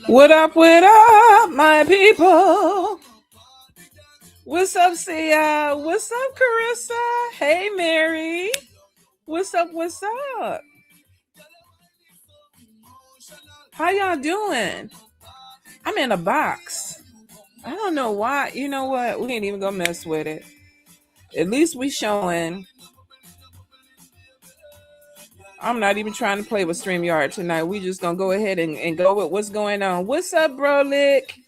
What up, my people? What's up, Sia? What's up, Carissa? Hey, Mary. What's up? What's up? How y'all doing? I'm in a box. I don't know why. You know what? We ain't even gonna mess with it. At least we showing. I'm not even trying to play with StreamYard tonight. We just gonna go ahead and go with what's going on. What's up, bro, Lick?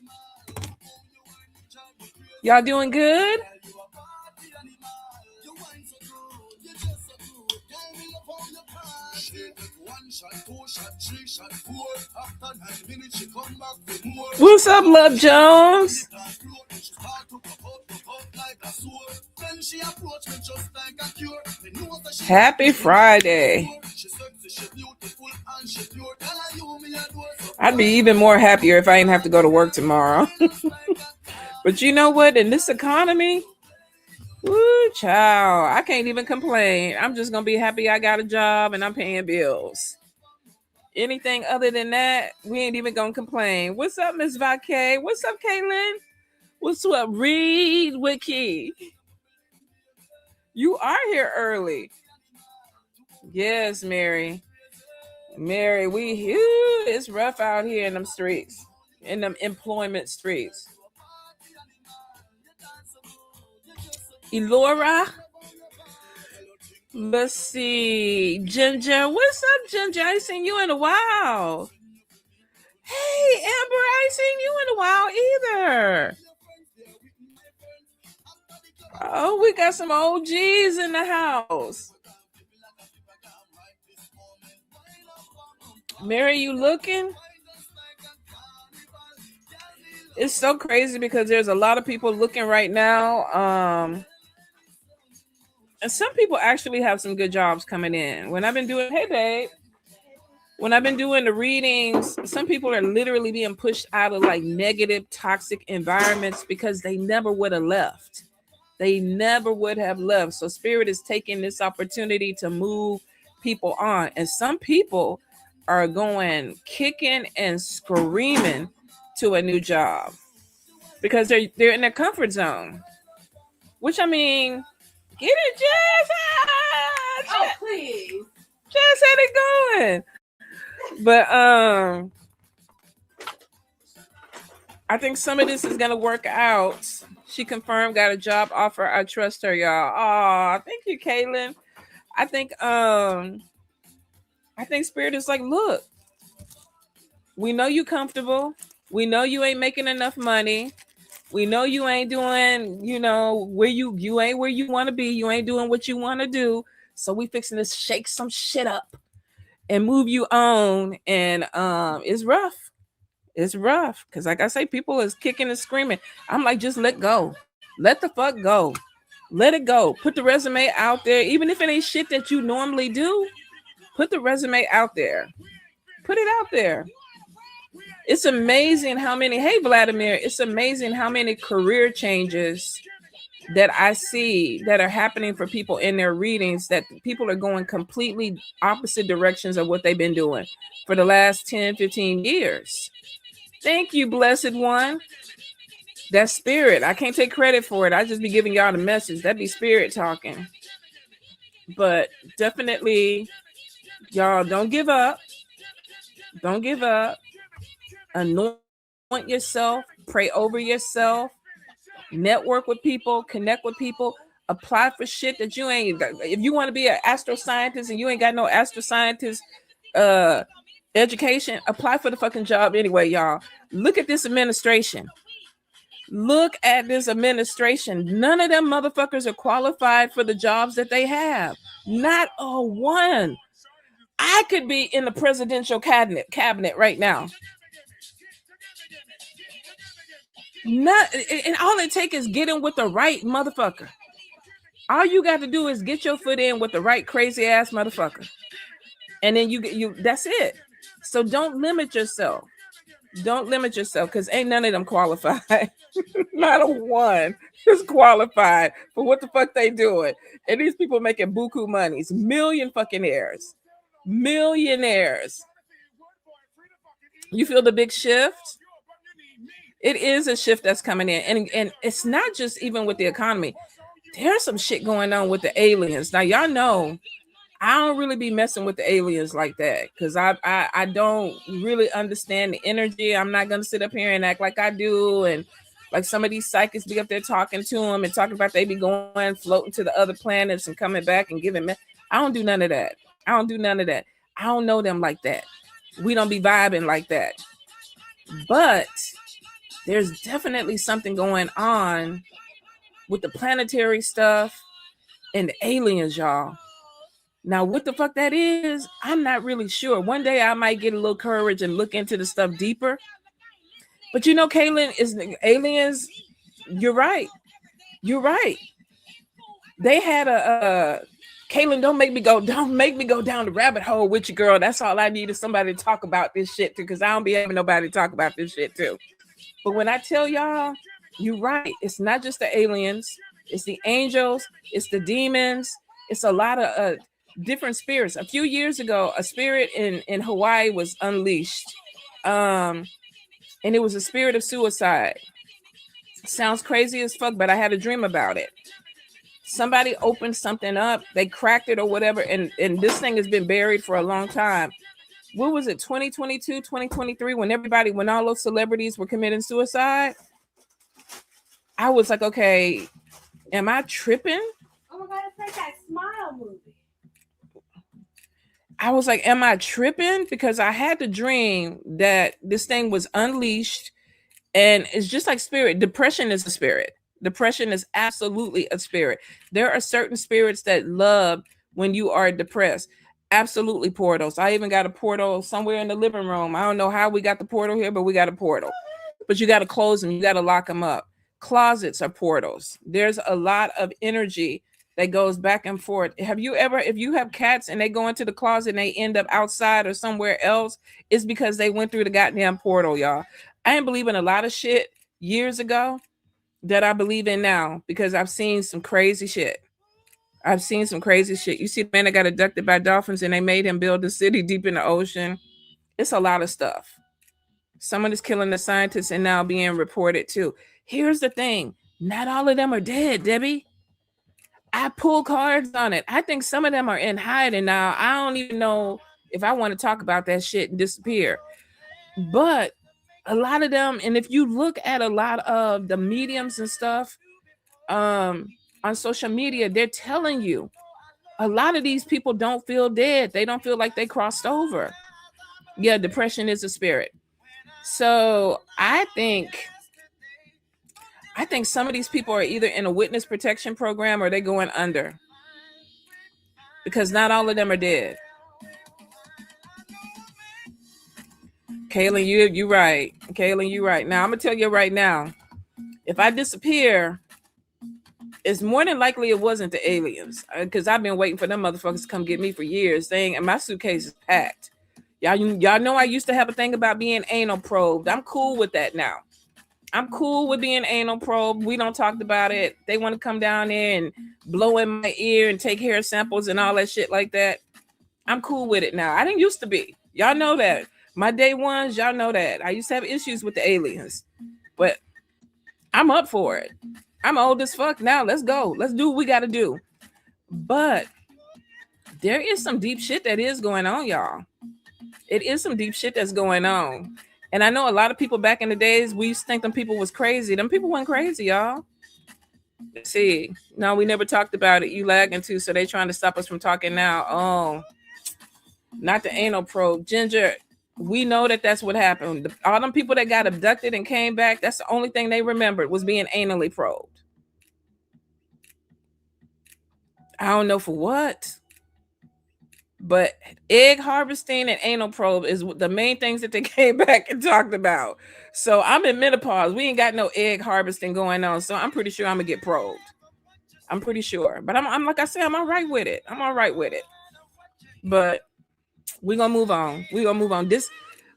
Y'all doing good? What's up, Love Jones? Happy Friday. I'd be even more happier if I didn't have to go to work tomorrow. But you know what? In this economy, woo, child, I can't even complain. I'm just going to be happy I got a job and I'm paying bills. Anything other than that, we ain't even going to complain. What's up, Miss Vacay? What's up, Kaylin? What's up, Reed Wiki? You are here early. Yes, Mary. Mary, it's rough out here in them streets, in them employment streets. Elora, let's see. Ginger, what's up, Ginger? I ain't seen you in a while. Hey, Amber, I ain't seen you in a while either. Oh, we got some OGs in the house. Mary, you looking? It's so crazy because there's a lot of people looking right now. And some people actually have some good jobs coming in. When I've been doing, hey babe, when I've been doing the readings, some people are literally being pushed out of like negative, toxic environments because they never would have left. They never would have left. So Spirit is taking this opportunity to move people on. And some people are going kicking and screaming to a new job because they're in their comfort zone. Which, I mean, get it, Jazz! Oh, please. Jazz had it going. But I think some of this is gonna work out. She confirmed, got a job offer. I trust her, y'all. Oh, thank you, Kaylin. I think Spirit is like, look, we know you comfortable. We know you ain't making enough money. We know you ain't doing, where you ain't where you want to be. You ain't doing what you want to do. So we fixing to shake some shit up and move you on. And it's rough. It's rough. Because like I say, people is kicking and screaming. I'm like, just let go. Let the fuck go. Let it go. Put the resume out there. Even if it ain't shit that you normally do, put the resume out there. Put it out there. It's amazing how many, hey Vladimir, it's amazing how many career changes that I see that are happening for people in their readings, that people are going completely opposite directions of what they've been doing for the last 10, 15 years. Thank you, blessed one. That's Spirit. I can't take credit for it. I just be giving y'all the message. That'd be Spirit talking. But definitely, y'all don't give up. Don't give up. Anoint yourself. Pray over yourself. Network with people. Connect with people. Apply for shit that you ain't. If you want to be an astroscientist and you ain't got no astroscientist education, apply for the fucking job anyway, y'all. Look at this administration. Look at this administration. None of them motherfuckers are qualified for the jobs that they have. Not a one. I could be in the presidential cabinet right now. And all it takes is getting with the right motherfucker. All you got to do is get your foot in with the right crazy ass motherfucker. And then you that's it. So don't limit yourself. Don't limit yourself, because ain't none of them qualified. Not a one is qualified for what the fuck they doing. And these people making buku monies. Millionaires. You feel the big shift? It is a shift that's coming in. And it's not just even with the economy. There's some shit going on with the aliens. Now, y'all know I don't really be messing with the aliens like that because I don't really understand the energy. I'm not gonna sit up here and act like I do, and like some of these psychics be up there talking to them and talking about they be going floating to the other planets and coming back and giving me. I don't do none of that. I don't do none of that. I don't know them like that. We don't be vibing like that. But there's definitely something going on with the planetary stuff and the aliens, y'all. Now, what the fuck that is, I'm not really sure. One day I might get a little courage and look into the stuff deeper. But you know, Kaylin, is aliens. You're right. You're right. They had a Kaylin, don't make me go down the rabbit hole with you, girl. That's all I need is somebody to talk about this shit too, because I don't be having nobody to talk about this shit too. But when I tell y'all, you're right. It's not just the aliens. It's the angels. It's the demons. It's a lot of different spirits. A few years ago, a spirit in Hawaii was unleashed. And it was a spirit of suicide. Sounds crazy as fuck, but I had a dream about it. Somebody opened something up, they cracked it or whatever, and this thing has been buried for a long time. What was it, 2022, 2023, when all those celebrities were committing suicide? I was like, okay, am I tripping? Oh my God, it's like that Smile movie. I was like, am I tripping? Because I had the dream that this thing was unleashed, and it's just like spirit. Depression is a spirit. Depression is absolutely a spirit. There are certain spirits that love when you are depressed. Absolutely portals. I even got a portal somewhere in the living room. I don't know how we got the portal here, but we got a portal. But you got to close them. You got to lock them up. Closets are portals. There's a lot of energy that goes back and forth. Have you ever, if you have cats and they go into the closet and they end up outside or somewhere else, it's because they went through the goddamn portal, y'all. I didn't believe in a lot of shit years ago that I believe in now because I've seen some crazy shit. I've seen some crazy shit. You see the man that got abducted by dolphins and they made him build a city deep in the ocean. It's a lot of stuff. Someone is killing the scientists and now being reported too. Here's the thing. Not all of them are dead, Debbie. I pull cards on it. I think some of them are in hiding now. I don't even know if I want to talk about that shit and disappear. But a lot of them, and if you look at a lot of the mediums and stuff on social media, they're telling you a lot of these people don't feel dead. They don't feel like they crossed over. Yeah, depression is a spirit. So I think some of these people are either in a witness protection program or they're going under. Because not all of them are dead. Kaylin, you right. Kaylin, you right. Now I'm gonna tell you right now, if I disappear, it's more than likely it wasn't the aliens. Because I've been waiting for them motherfuckers to come get me for years. And my suitcase is packed. Y'all know I used to have a thing about being anal probed. I'm cool with that now. I'm cool with being anal probed. We don't talk about it. They want to come down there and blow in my ear and take hair samples and all that shit like that. I'm cool with it now. I didn't used to be. Y'all know that. My day ones, y'all know that. I used to have issues with the aliens. But I'm up for it. I'm old as fuck now. Let's go. Let's do what we got to do. But there is some deep shit that is going on, y'all. It is some deep shit that's going on. And I know a lot of people back in the days, we used to think them people was crazy. Them people weren't crazy, y'all. Let's see. No, we never talked about it. You lagging too, so they trying to stop us from talking now. Oh, not the anal probe. Ginger, we know that that's what happened. All them people that got abducted and came back, that's the only thing they remembered was being anally probed. I don't know for what. But egg harvesting and anal probe is the main things that they came back and talked about. So I'm in menopause. We ain't got no egg harvesting going on. So I'm pretty sure I'm gonna get probed. I'm pretty sure. But I'm like I said, I'm all right with it. I'm all right with it. But we're gonna move on. We're gonna move on. This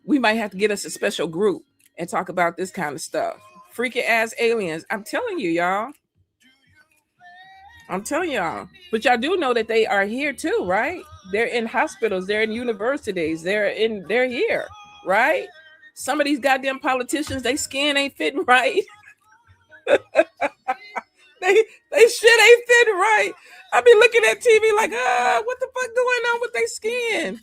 we might have to get us a special group and talk about this kind of stuff. Freaky ass aliens. I'm telling you, y'all. I'm telling y'all. But y'all do know that they are here too, right? They're in hospitals, they're in universities, they're here, right? Some of these goddamn politicians, they skin ain't fitting right. They shit ain't fitting right. I be looking at TV like, what the fuck going on with their skin?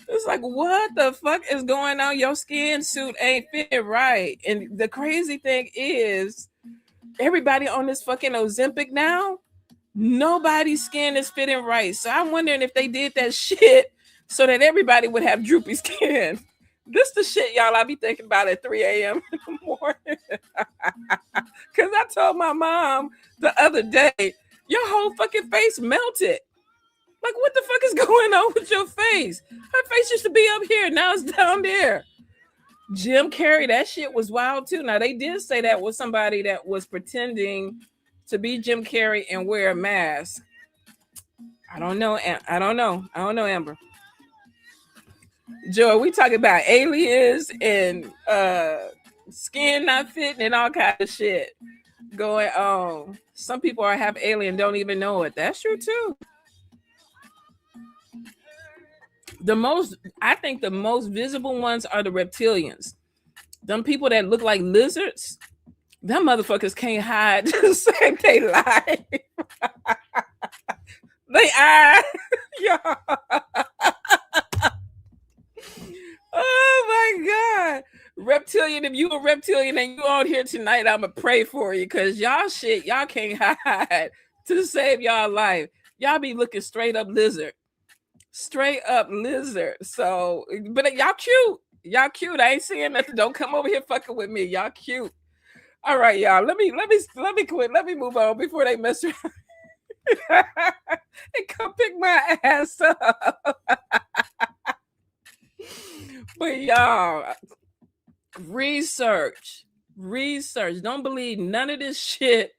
It's like, what the fuck is going on? Your skin suit ain't fitting right. And the crazy thing is, everybody on this fucking Ozempic now, nobody's skin is fitting right. So I'm wondering if they did that shit so that everybody would have droopy skin. This the shit, y'all, I be thinking about at 3 a.m. in the morning. Because I told my mom the other day, your whole fucking face melted. Like, what the fuck is going on with your face? Her face used to be up here. Now it's down there. Jim Carrey, that shit was wild too. Now, they did say that was somebody that was pretending to be Jim Carrey and wear a mask. I don't know, Amber. Joe, we talking about aliens and skin not fitting and all kind of shit going on. Some people are half alien, don't even know it. That's true too. I think the most visible ones are the reptilians. Them people that look like lizards, them motherfuckers can't hide to save their life. They are. Yeah. Oh my God. Reptilian, if you a reptilian and you on here tonight, I'ma pray for you, because y'all shit, y'all can't hide to save y'all life. Y'all be looking straight up lizard. Straight up lizard. So, but y'all cute. Y'all cute. I ain't saying nothing. Don't come over here fucking with me. Y'all cute. All right, y'all. Let me quit. Let me move on before they mess around and come pick my ass up. But y'all, research. Don't believe none of this shit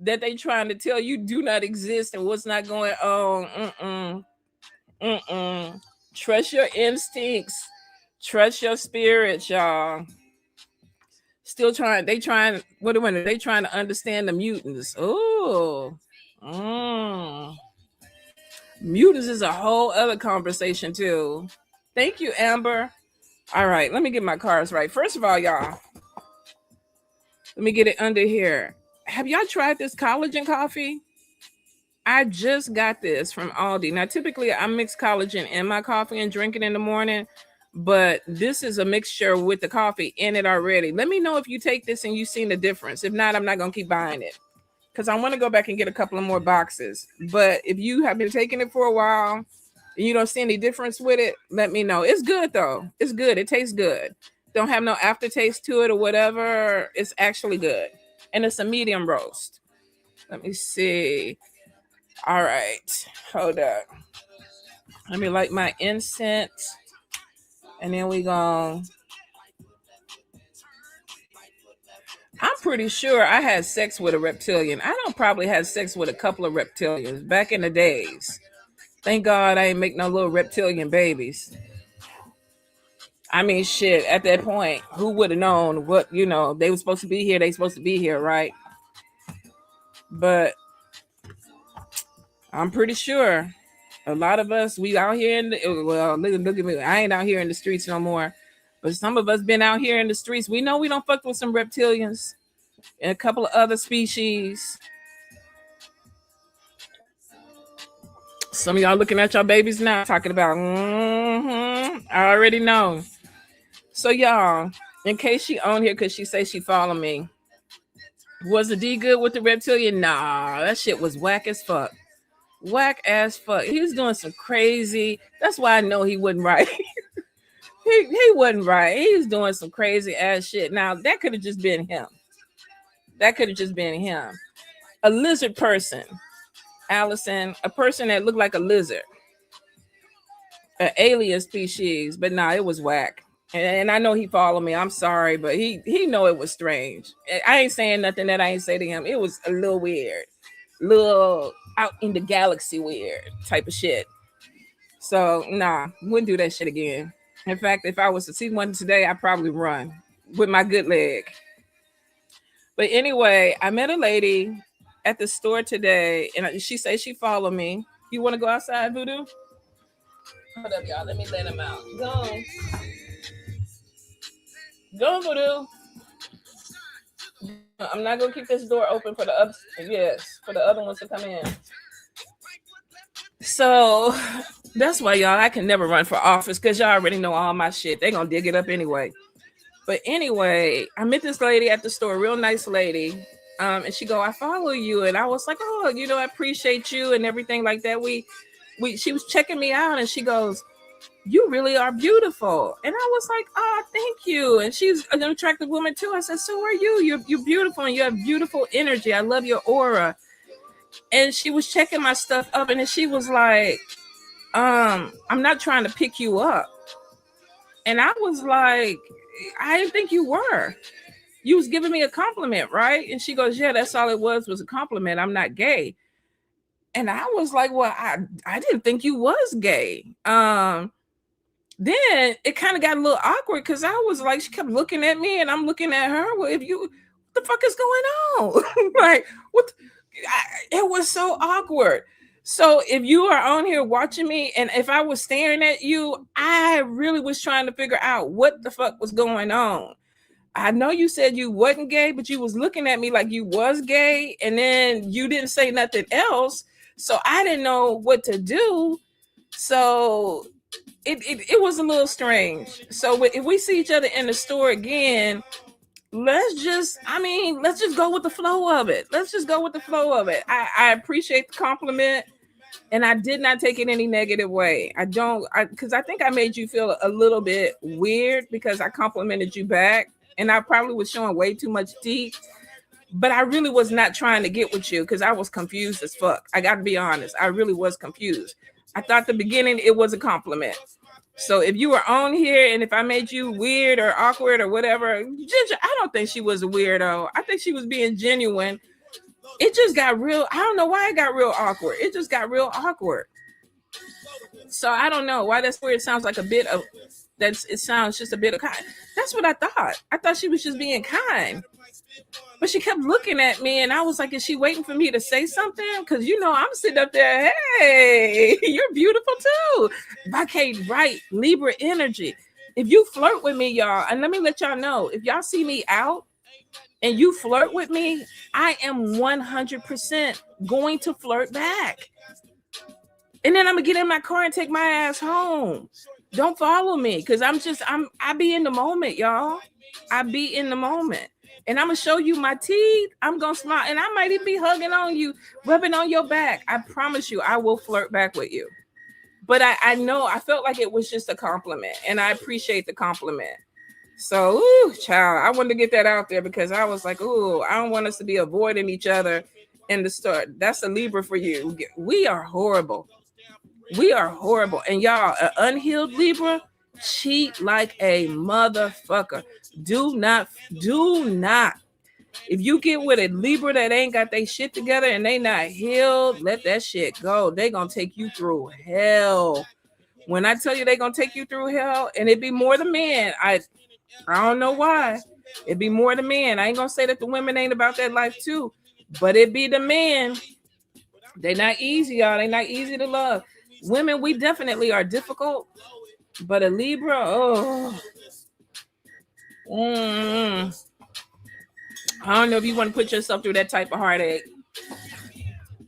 that they trying to tell you do not exist and what's not going on. Trust your instincts. Trust your spirits, y'all. They trying to understand the mutants. Oh. Mutants is a whole other conversation too. Thank you, Amber. All right, let me get my cards right. First of all, y'all, let me get it under here. Have y'all tried this collagen coffee? I just got this from Aldi. Now, typically, I mix collagen in my coffee and drink it in the morning, but this is a mixture with the coffee in it already. Let me know if you take this and you've seen the difference. If not, I'm not going to keep buying it because I want to go back and get a couple of more boxes. But if you have been taking it for a while and you don't see any difference with it, let me know. It's good, though. It's good. It tastes good. Don't have no aftertaste to it or whatever. It's actually good. And it's a medium roast. Let me see. All right, hold up. Let me light my incense, and then we go. I'm pretty sure I had sex with a reptilian. I don't probably had sex with a couple of reptilians back in the days. Thank God I ain't make no little reptilian babies. I mean, shit, at that point, who would have known what, they were supposed to be here. They supposed to be here, right? But I'm pretty sure a lot of us, we out here look at me. I ain't out here in the streets no more. But some of us been out here in the streets. We know we don't fuck with some reptilians and a couple of other species. Some of y'all looking at your babies now talking about, I already know. So y'all, in case she on here because she say she follow me, was the D good with the reptilian? Nah, that shit was whack as fuck. Whack as fuck. He was doing some crazy. That's why I know he wasn't right. he wasn't right. He was doing some crazy ass shit. Now that could have just been him. A lizard person, Allison. A person that looked like a lizard, an alien species. But nah, it was whack. And I know he followed me. I'm sorry, but he know it was strange. I ain't saying nothing that I ain't say to him. It was a little weird, little out in the galaxy weird type of shit. So nah, wouldn't do that shit again. In fact, if I was to see one today, I'd probably run with my good leg. But anyway, I met a lady at the store today, and she said she followed me. You want to go outside, Voodoo? Hold up, y'all. Let me let him out. Go on. Go, Voodoo. I'm not gonna keep this door open for the for the other ones to come in. So that's why y'all, I can never run for office because y'all already know all my shit. They gonna dig it up anyway. But anyway, I met this lady at the store, real nice lady. And she go, I follow you, and I was like, oh, I appreciate you and everything like that. She was checking me out, and she goes, you really are beautiful. And I was like, oh, thank you. And she's an attractive woman too. I said, so are you. You're beautiful, and you have beautiful energy. I love your aura. And she was checking my stuff up, and then she was like, I'm not trying to pick you up. And I was like, I didn't think you were. You was giving me a compliment, right? And she goes, yeah, that's all it was a compliment. I'm not gay. And I was like, well, I didn't think you was gay. Then it kind of got a little awkward because I was like, she kept looking at me and I'm looking at her. Well, what the fuck is going on? Like, it was so awkward. So if you are on here watching me and if I was staring at you, I really was trying to figure out what the fuck was going on. I know you said you wasn't gay, but you was looking at me like you was gay, and then you didn't say nothing else. So I didn't know what to do. So it was a little strange. So if we see each other in the store again, let's just go with the flow of it. Let's just go with the flow of it. I appreciate the compliment, and I did not take it any negative way. Because I think I made you feel a little bit weird because I complimented you back, and I probably was showing way too much teeth. But I really was not trying to get with you because I was confused as fuck. I got to be honest. I really was confused. I thought the beginning it was a compliment. So if you were on here and if I made you weird or awkward or whatever, Ginger, I don't think she was a weirdo. I think she was being genuine. It just got real. I don't know why it got real awkward. It just got real awkward. So I don't know why that's weird. It sounds like a bit of it sounds just a bit of kind. That's what I thought. I thought she was just being kind. But she kept looking at me and I was like, is she waiting for me to say something? Because I'm sitting up there, hey, you're beautiful too. Vacate right, Libra energy. If you flirt with me, y'all, and let me let y'all know, if y'all see me out and you flirt with me, I am 100% going to flirt back. And then I'm gonna get in my car and take my ass home. Don't follow me because I be in the moment, y'all. I be in the moment. And I'm gonna show you my teeth. I'm gonna smile, and I might even be hugging on you, rubbing on your back. I promise you, I will flirt back with you. But I know I felt like it was just a compliment, and I appreciate the compliment. So, child, I wanted to get that out there because I was like, I don't want us to be avoiding each other in the store. That's a Libra for you. We are horrible. We are horrible, and y'all, an unhealed Libra cheat like a motherfucker. Do not. If you get with a Libra that ain't got their shit together and they not healed, let that shit go. They gonna take you through hell. When I tell you they gonna take you through hell, and it be more the men. I don't know why. It be more the men. I ain't gonna say that the women ain't about that life too, but it be the men. They not easy, y'all. They not easy to love. Women, we definitely are difficult, but a Libra, I don't know if you want to put yourself through that type of heartache.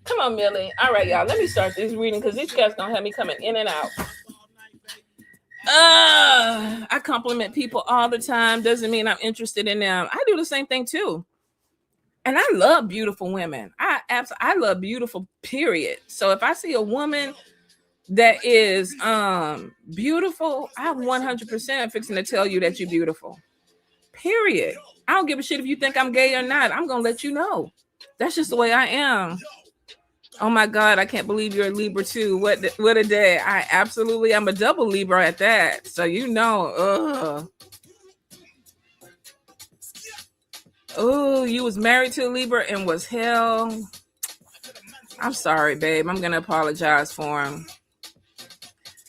Come on, Millie. All right, y'all. Let me start this reading because these cats gonna have me coming in and out. I compliment people all the time. Doesn't mean I'm interested in them. I do the same thing too. And I love beautiful women. I love beautiful, period. So if I see a woman that is beautiful, I'm 100% fixing to tell you that you're beautiful. Period. I don't give a shit if you think I'm gay or not. I'm gonna let you know. That's just the way I am. Oh my God, I can't believe you're a Libra too. What a day. I'm a double Libra at that. So Oh, you was married to a Libra and was hell. I'm sorry, babe. I'm gonna apologize for him.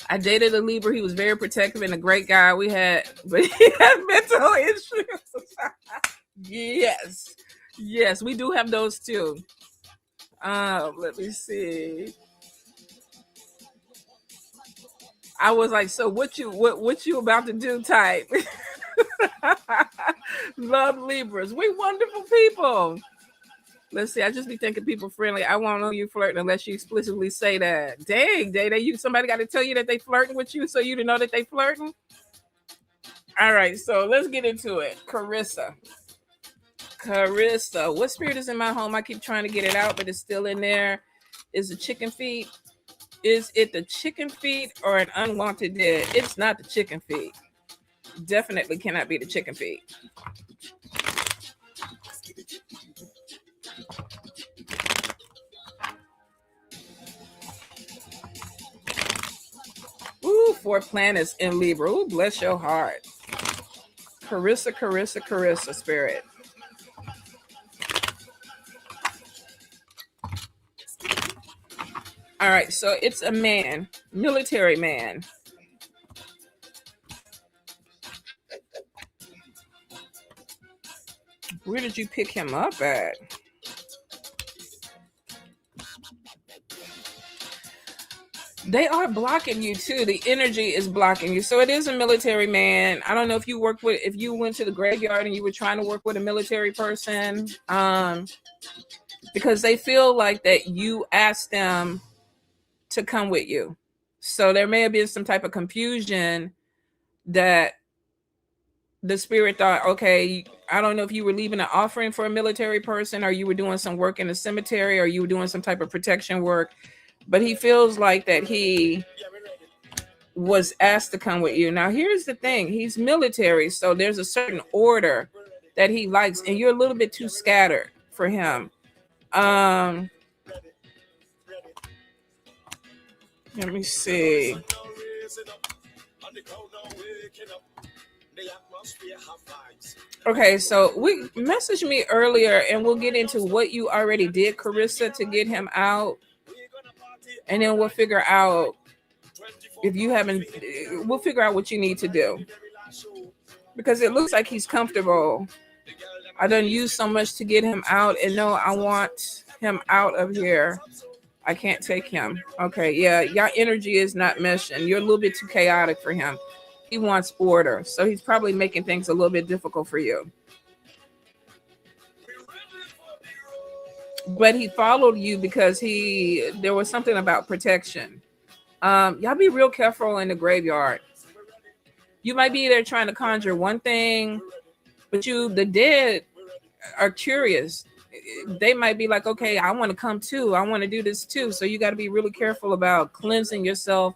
I dated a Libra. He was very protective and a great guy. But he had mental issues. Yes, we do have those too. Let me see. I was like, so what you about to do type? Love Libras. We wonderful people. Let's see. I just be thinking people friendly. I won't know you flirting unless you explicitly say that. Dang, Day, you somebody got to tell you that they flirting with you so you to know that they flirting. All right, so let's get into it. Carissa. What spirit is in my home? I keep trying to get it out, but it's still in there. Is the chicken feet? Is it the chicken feet or an unwanted dead? It's not the chicken feet. Definitely cannot be the chicken feet. Ooh, 4 planets in Libra. Ooh, bless your heart. Carissa, spirit. All right, so it's a man, military man. Where did you pick him up at? They are blocking you too. The energy is blocking you. So it is a military man. I don't know if you went to the graveyard and you were trying to work with a military person, because they feel like that you asked them to come with you. So there may have been some type of confusion that the spirit thought, okay, I don't know if you were leaving an offering for a military person or you were doing some work in the cemetery or you were doing some type of protection work. But he feels like that he was asked to come with you. Now, here's the thing. He's military, so there's a certain order that he likes, and you're a little bit too scattered for him. Let me see. Okay, so we messaged me earlier, and we'll get into what you already did, Carissa, to get him out. And then we'll figure out we'll figure out what you need to do. Because it looks like he's comfortable. I done used so much to get him out. And no, I want him out of here. I can't take him. Okay, yeah, your energy is not meshing. You're a little bit too chaotic for him. He wants order. So he's probably making things a little bit difficult for you. But he followed you because there was something about protection. Y'all be real careful in the graveyard. You might be there trying to conjure one thing, but the dead are curious. They might be like, okay, I want to come too. I want to do this too. So you got to be really careful about cleansing yourself.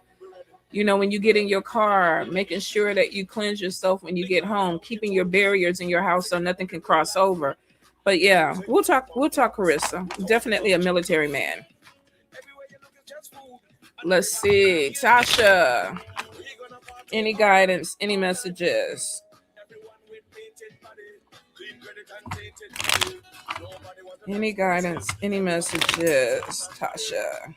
You know, when you get in your car, making sure that you cleanse yourself when you get home, keeping your barriers in your house so nothing can cross over. But yeah, we'll talk, Carissa. Definitely a military man. Let's see. Tasha. Any guidance, any messages? Any guidance, any messages, Tasha?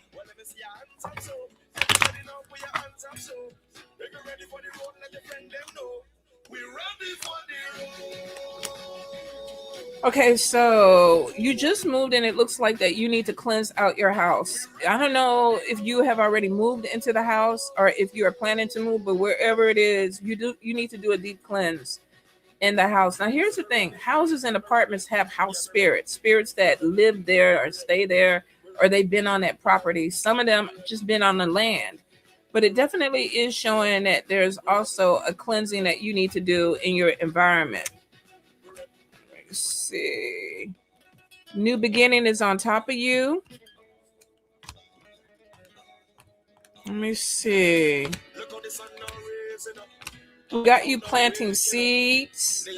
Okay, so you just moved and it looks like that you need to cleanse out your house. I don't know if you have already moved into the house or if you are planning to move, but wherever it is, you need to do a deep cleanse in the house. Now, here's the thing. Houses and apartments have house spirits that live there or stay there, or they've been on that property. Some of them just been on the land. But it definitely is showing that there's also a cleansing that you need to do in your environment. Let's see. New beginning is on top of you. Let me see. We got you planting seeds.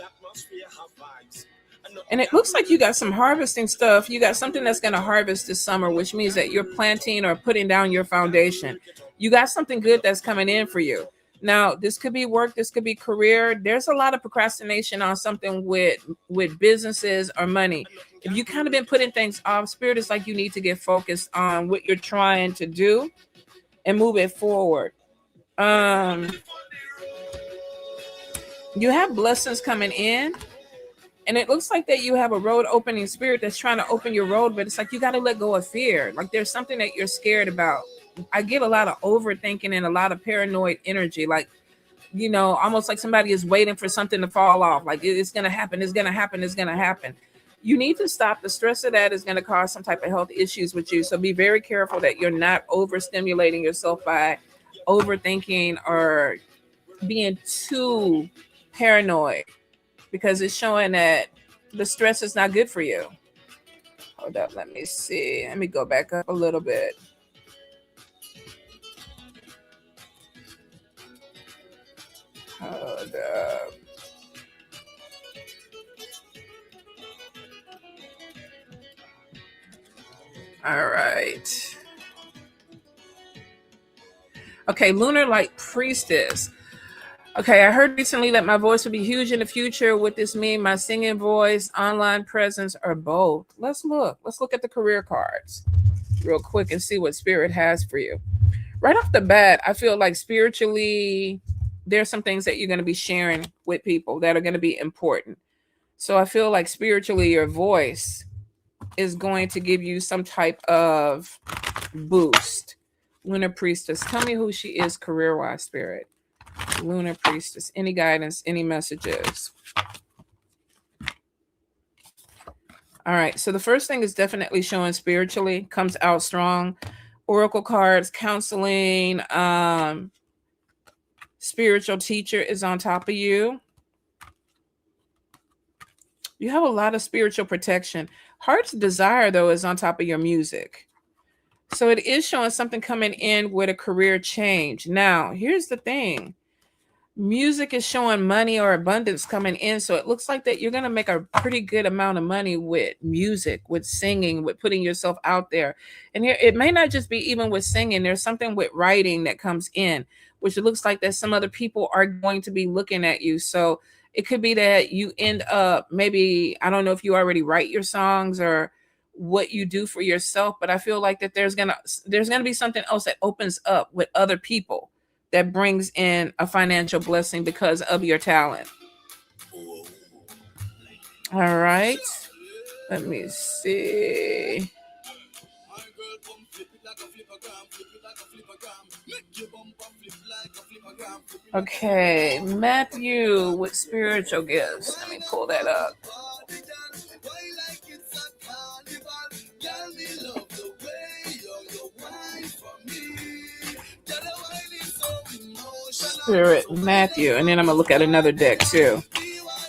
And it looks like you got some harvesting stuff. You got something that's going to harvest this summer, which means that you're planting or putting down your foundation. You got something good that's coming in for you. Now, this could be work, this could be career. There's a lot of procrastination on something with businesses or money. If you kind of been putting things off, Spirit is like you need to get focused on what you're trying to do and move it forward. You have blessings coming in. And it looks like that you have a road opening spirit that's trying to open your road, but it's like you got to let go of fear. Like there's something that you're scared about. I get a lot of overthinking and a lot of paranoid energy. Like almost like somebody is waiting for something to fall off. Like it's going to happen. It's going to happen. It's going to happen. You need to stop. The stress of that is going to cause some type of health issues with you. So be very careful that you're not overstimulating yourself by overthinking or being too paranoid, because it's showing that the stress is not good for you. Hold up. Let me see. Let me go back up a little bit. Hold up. All right. Okay, Lunar Light Priestess. Okay, I heard recently that my voice will be huge in the future. What this mean? My singing voice, online presence, or both? Let's look. Let's look at the career cards real quick and see what Spirit has for you. Right off the bat, I feel like spiritually, there's some things that you're going to be sharing with people that are going to be important. So I feel like spiritually, your voice is going to give you some type of boost. Lunar Priestess, tell me who she is career-wise, Spirit. Lunar Priestess, any guidance, any messages? All right, so the first thing is definitely showing spiritually, comes out strong. Oracle cards, counseling, spiritual teacher is on top of you. You have a lot of spiritual protection. Heart's desire, though, is on top of your music. So it is showing something coming in with a career change. Now, here's the thing. Music is showing money or abundance coming in. So it looks like that you're going to make a pretty good amount of money with music, with singing, with putting yourself out there. And here, it may not just be even with singing. There's something with writing that comes in, which it looks like that some other people are going to be looking at you. So it could be that you end up, maybe, I don't know if you already write your songs or what you do for yourself, but I feel like that there's gonna be something else that opens up with other people that brings in a financial blessing because of your talent. All right. Let me see. Okay, Matthew with spiritual gifts. Let me pull that up. Spirit, Matthew, and then I'm gonna look at another deck too.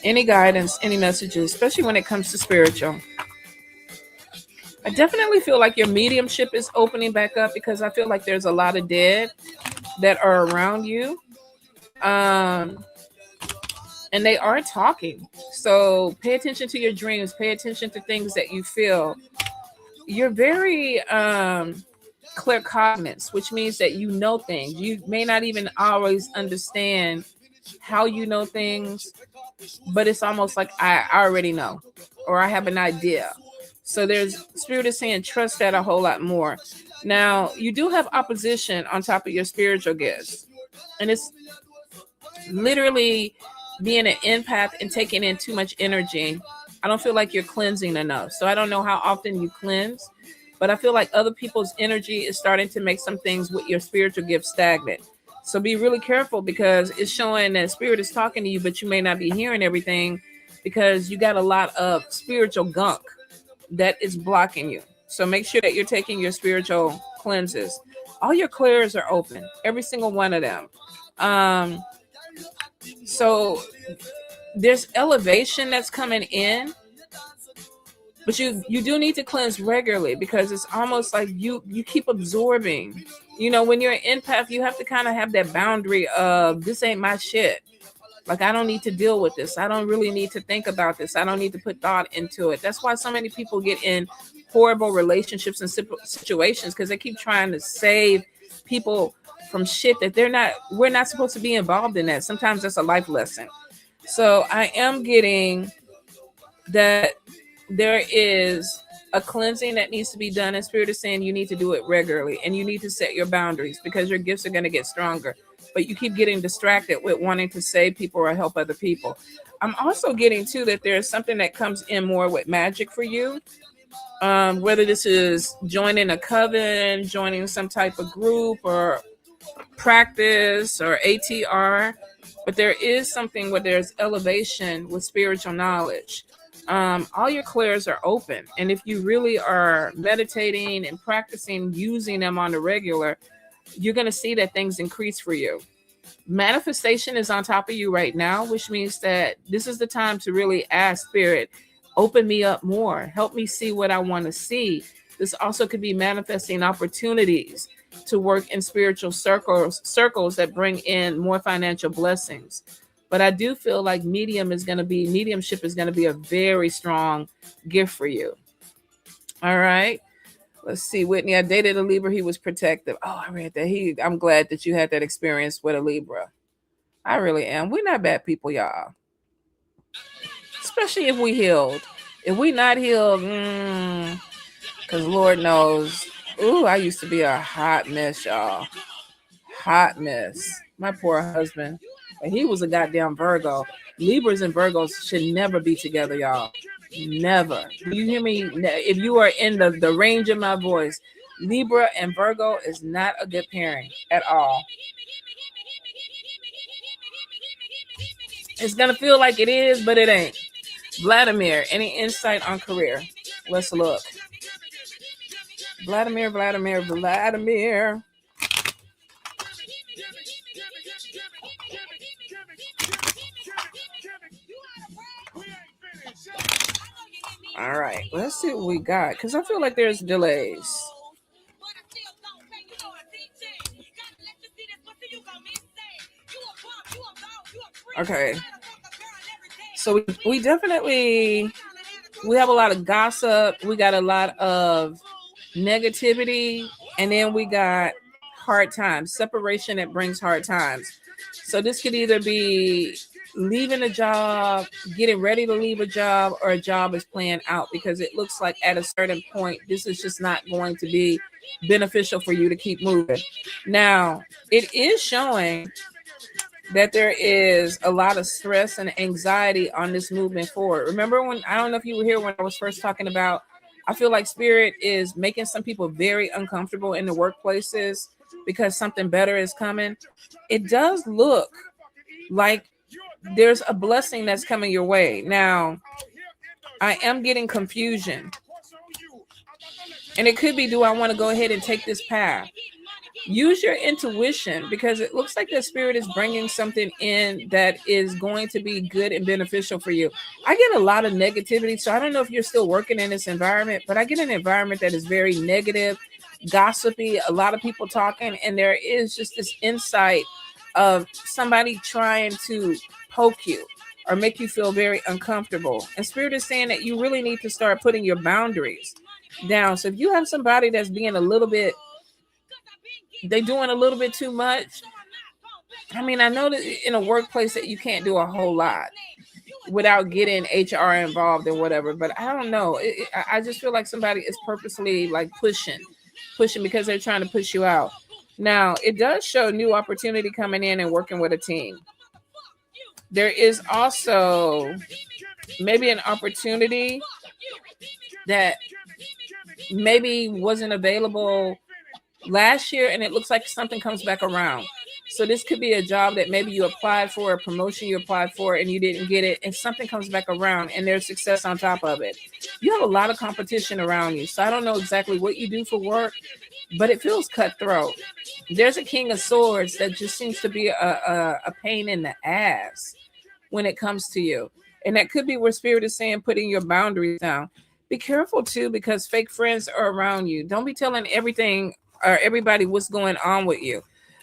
Any guidance, any messages, especially when it comes to spiritual. I definitely feel like your mediumship is opening back up because I feel like there's a lot of dead that are around you. And they are talking. So pay attention to your dreams, pay attention to things that you feel. You're very claircognizant, which means that you know things. You may not even always understand how you know things, but it's almost like I already know, or I have an idea. So there's Spirit is saying trust that a whole lot more. Now, you do have opposition on top of your spiritual gifts, and it's literally being an empath and taking in too much energy. I don't feel like you're cleansing enough. So I don't know how often you cleanse, but I feel like other people's energy is starting to make some things with your spiritual gift stagnant. So be really careful because it's showing that Spirit is talking to you, but you may not be hearing everything because you got a lot of spiritual gunk that is blocking you. So make sure that you're taking your spiritual cleanses. All your clairs are open, every single one of them. So there's elevation that's coming in, but you do need to cleanse regularly because it's almost like you keep absorbing. You know, when you're an empath, you have to kind of have that boundary of this ain't my shit. Like, I don't need to deal with this. I don't really need to think about this. I don't need to put thought into it. That's why so many people get in horrible relationships and situations because they keep trying to save people from shit that we're not supposed to be involved in that. Sometimes that's a life lesson. So I am getting that there is a cleansing that needs to be done, and Spirit is saying you need to do it regularly and you need to set your boundaries because your gifts are going to get stronger. But you keep getting distracted with wanting to save people or help other people. I'm also getting too that there's something that comes in more with magic for you. Whether this is joining a coven, joining some type of group, or practice or ATR, but there is something where there's elevation with spiritual knowledge. All your clairs are open, and if you really are meditating and practicing using them on the regular, you're going to see that things increase for you. Manifestation is on top of you right now, which means that this is the time to really ask Spirit, open me up more, help me see what I want to see. This also could be manifesting opportunities to work in spiritual circles that bring in more financial blessings. But I do feel like mediumship is going to be a very strong gift for you. All right. Let's see, Whitney. I dated a Libra. He was protective. Oh, I read that. I'm glad that you had that experience with a Libra. I really am. We're not bad people, y'all. Especially if we healed. If we not healed, because Lord knows. Ooh, I used to be a hot mess, y'all. Hot mess. My poor husband. And he was a goddamn Virgo. Libras and Virgos should never be together, y'all. Never. Do you hear me? If you are in the range of my voice, Libra and Virgo is not a good pairing at all. It's going to feel like it is, but it ain't. Vladimir, any insight on career? Let's look. Vladimir. All right, let's see what we got, because I feel like there's delays. Okay. So we definitely, we have a lot of gossip. We got a lot of negativity. And then we got hard times, separation that brings hard times. So this could either be leaving a job, getting ready to leave a job, or a job is playing out, because it looks like at a certain point, this is just not going to be beneficial for you to keep moving. Now, it is showing that there is a lot of stress and anxiety on this movement forward. Remember when, I don't know if you were here when I was first talking about, I feel like Spirit is making some people very uncomfortable in the workplaces because something better is coming. It does look like there's a blessing that's coming your way. Now, I am getting confusion. And it could be, do I want to go ahead and take this path? Use your intuition, because it looks like the Spirit is bringing something in that is going to be good and beneficial for you. I get a lot of negativity, so I don't know if you're still working in this environment, but I get an environment that is very negative, gossipy, a lot of people talking, and there is just this insight of somebody trying to poke you or make you feel very uncomfortable. And Spirit is saying that you really need to start putting your boundaries down. So if you have somebody that's being a little bit, they doing a little bit too much. I mean, I know that in a workplace that you can't do a whole lot without getting HR involved and whatever, but I don't know. I just feel like somebody is purposely like pushing because they're trying to push you out. Now, it does show new opportunity coming in and working with a team. There is also maybe an opportunity that maybe wasn't available last year, and it looks like something comes back around. So this could be a job that maybe you applied for, a promotion you applied for, and you didn't get it, and something comes back around, and there's success on top of it. You have a lot of competition around you, so I don't know exactly what you do for work, but it feels cutthroat. There's a King of Swords that just seems to be a pain in the ass when it comes to you, and that could be where Spirit is saying putting your boundaries down. Be careful too, because fake friends are around you. Don't be telling everything or everybody what's going on with you.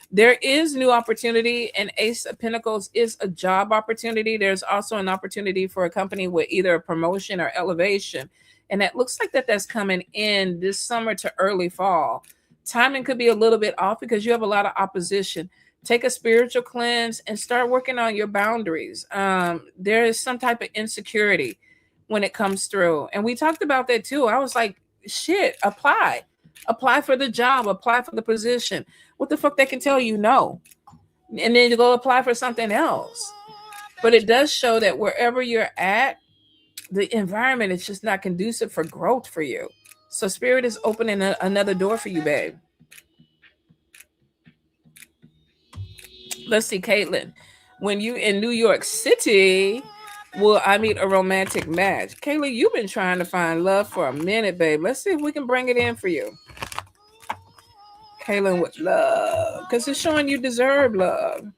There is new opportunity, and Ace of Pentacles is a job opportunity. There's also an opportunity for a company with either a promotion or elevation, and that looks like that's coming in this summer to early fall. Timing could be a little bit off because you have a lot of opposition. Take a spiritual cleanse and start working on your boundaries. There is some type of insecurity when it comes through, and we talked about that too. I was like, shit, apply for the job, apply for the position. What the fuck, they can tell you no, and then you go apply for something else. But it does show that wherever you're at, the environment is just not conducive for growth for you. So Spirit is opening another door for you, babe. Let's see, Caitlin. When you in New York City, will I meet a romantic match? Kaylee, you've been trying to find love for a minute, babe. Let's see if we can bring it in for you. Kaylin with love, because it's showing you deserve love.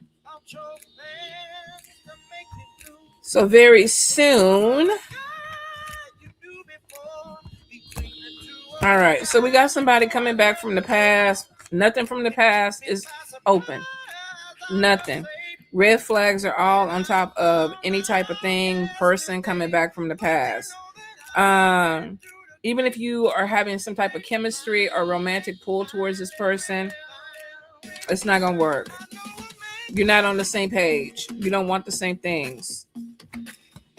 So very soon. All right, so we got somebody coming back from the past. Nothing from the past is open. Nothing. Red flags are all on top of any type of thing, person coming back from the past. Even if you are having some type of chemistry or romantic pull towards this person, it's not gonna work. You're not on the same page. You don't want the same things.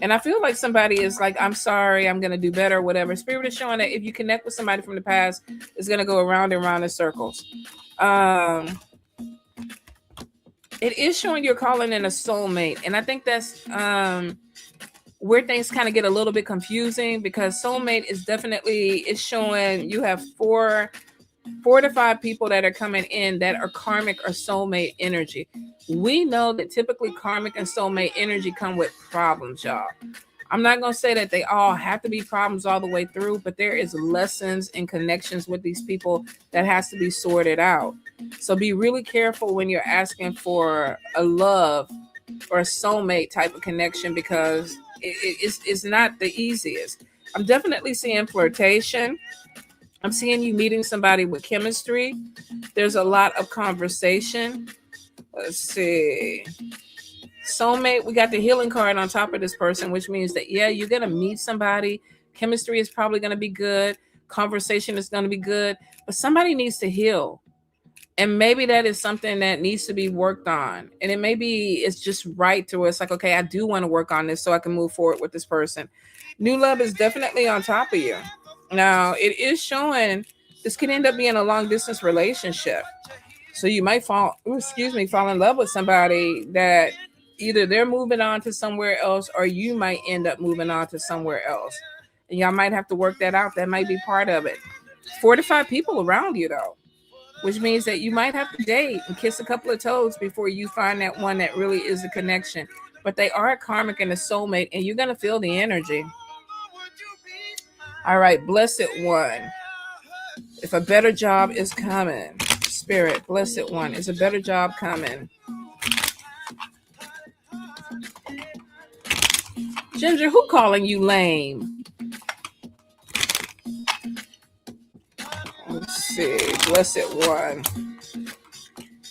And I feel like somebody is like, I'm sorry, I'm gonna do better, whatever. Spirit is showing that if you connect with somebody from the past, it's gonna go around and around in circles. It is showing you're calling in a soulmate, and I think that's where things kind of get a little bit confusing, because soulmate is definitely, it's showing you have four to five people that are coming in that are karmic or soulmate energy. We know that typically karmic and soulmate energy come with problems, y'all. I'm not going to say that they all have to be problems all the way through, but there is lessons and connections with these people that has to be sorted out. So be really careful when you're asking for a love or a soulmate type of connection, because it's not the easiest. I'm definitely seeing flirtation. I'm seeing you meeting somebody with chemistry. There's a lot of conversation. Let's see. Soulmate, we got the healing card on top of this person, which means that, yeah, you're going to meet somebody. Chemistry is probably going to be good. Conversation is going to be good. But somebody needs to heal. And maybe that is something that needs to be worked on. And it maybe it's just right to us, like, okay, I do want to work on this so I can move forward with this person. New love is definitely on top of you. Now, it is showing this could end up being a long distance relationship. So you might fall in love with somebody that either they're moving on to somewhere else, or you might end up moving on to somewhere else. And y'all might have to work that out. That might be part of it. 4 to 5 people around you, though, which means that you might have to date and kiss a couple of toes before you find that one that really is a connection. But they are a karmic and a soulmate, and you're going to feel the energy. All right, blessed one. If a better job is coming, Spirit, blessed one, is a better job coming? Ginger, who calling you lame? Let's see, blessed one.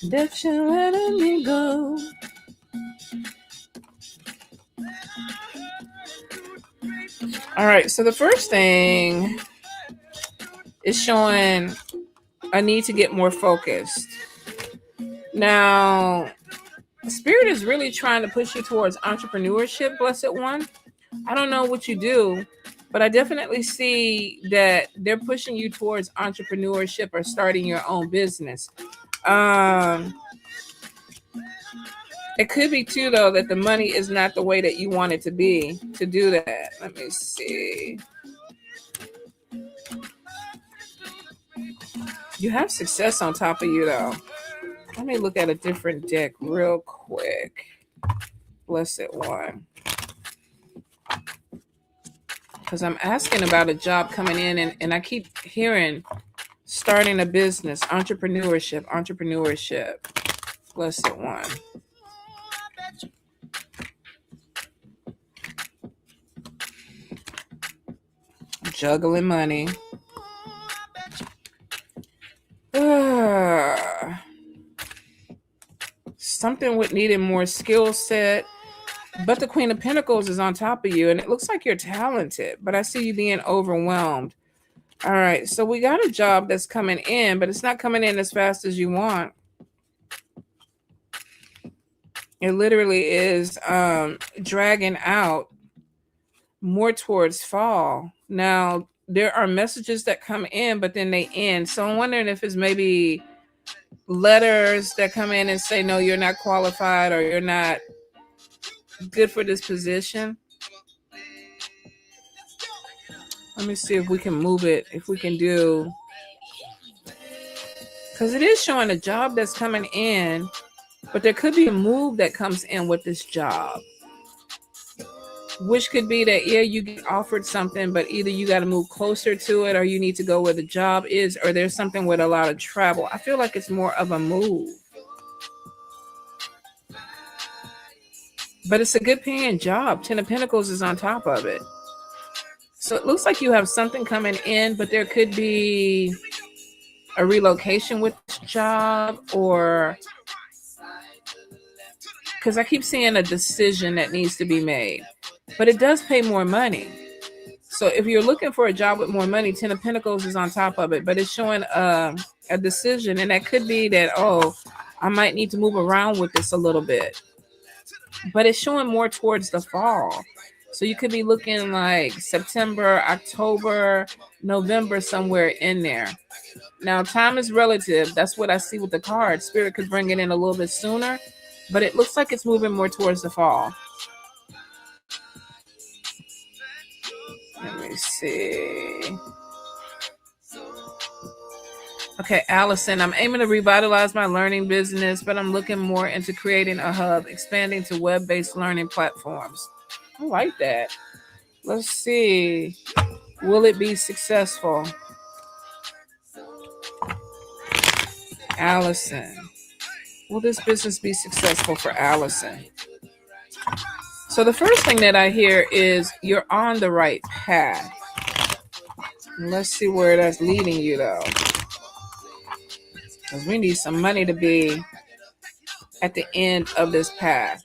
Death shall let me go. All right, so the first thing is showing a need to get more focused. Now, Spirit is really trying to push you towards entrepreneurship, blessed one. I don't know what you do, but I definitely see that they're pushing you towards entrepreneurship or starting your own business. It could be too, though, that the money is not the way that you want it to be to do that. Let me see. You have success on top of you, though. Let me look at a different deck real quick. Blessed one. Because I'm asking about a job coming in, and I keep hearing starting a business, entrepreneurship. Blessed one. Juggling money. Something with needing more skill set. But the Queen of Pentacles is on top of you, and it looks like you're talented, but I see you being overwhelmed. All right, so we got a job that's coming in, but it's not coming in as fast as you want. It literally is dragging out more towards fall. Now, there are messages that come in, but then they end. So I'm wondering if it's maybe letters that come in and say, no, you're not qualified, or you're not good for this position. Let me see if we can move it, if we can do, because it is showing a job that's coming in, But there could be a move that comes in with this job, which could be that, yeah, you get offered something, but either you got to move closer to it or you need to go where the job is, or there's something with a lot of travel. I feel like it's more of a move. But it's a good paying job. 10 of Pentacles is on top of it. So it looks like you have something coming in, but there could be a relocation with this job, or because I keep seeing a decision that needs to be made. But it does pay more money. So if you're looking for a job with more money, 10 of Pentacles is on top of it. But it's showing a decision. And that could be that, oh, I might need to move around with this a little bit. But it's showing more towards the fall. So you could be looking like September, October, November, somewhere in there. Now, time is relative. That's what I see with the card. Spirit could bring it in a little bit sooner. But it looks like it's moving more towards the fall. Let me see. Okay, Allison, I'm aiming to revitalize my learning business, but I'm looking more into creating a hub, expanding to web-based learning platforms. I like that. Let's see. Will it be successful? Allison. Will this business be successful for Allison? So the first thing that I hear is you're on the right path. Let's see where that's leading you, though. Because we need some money to be at the end of this path.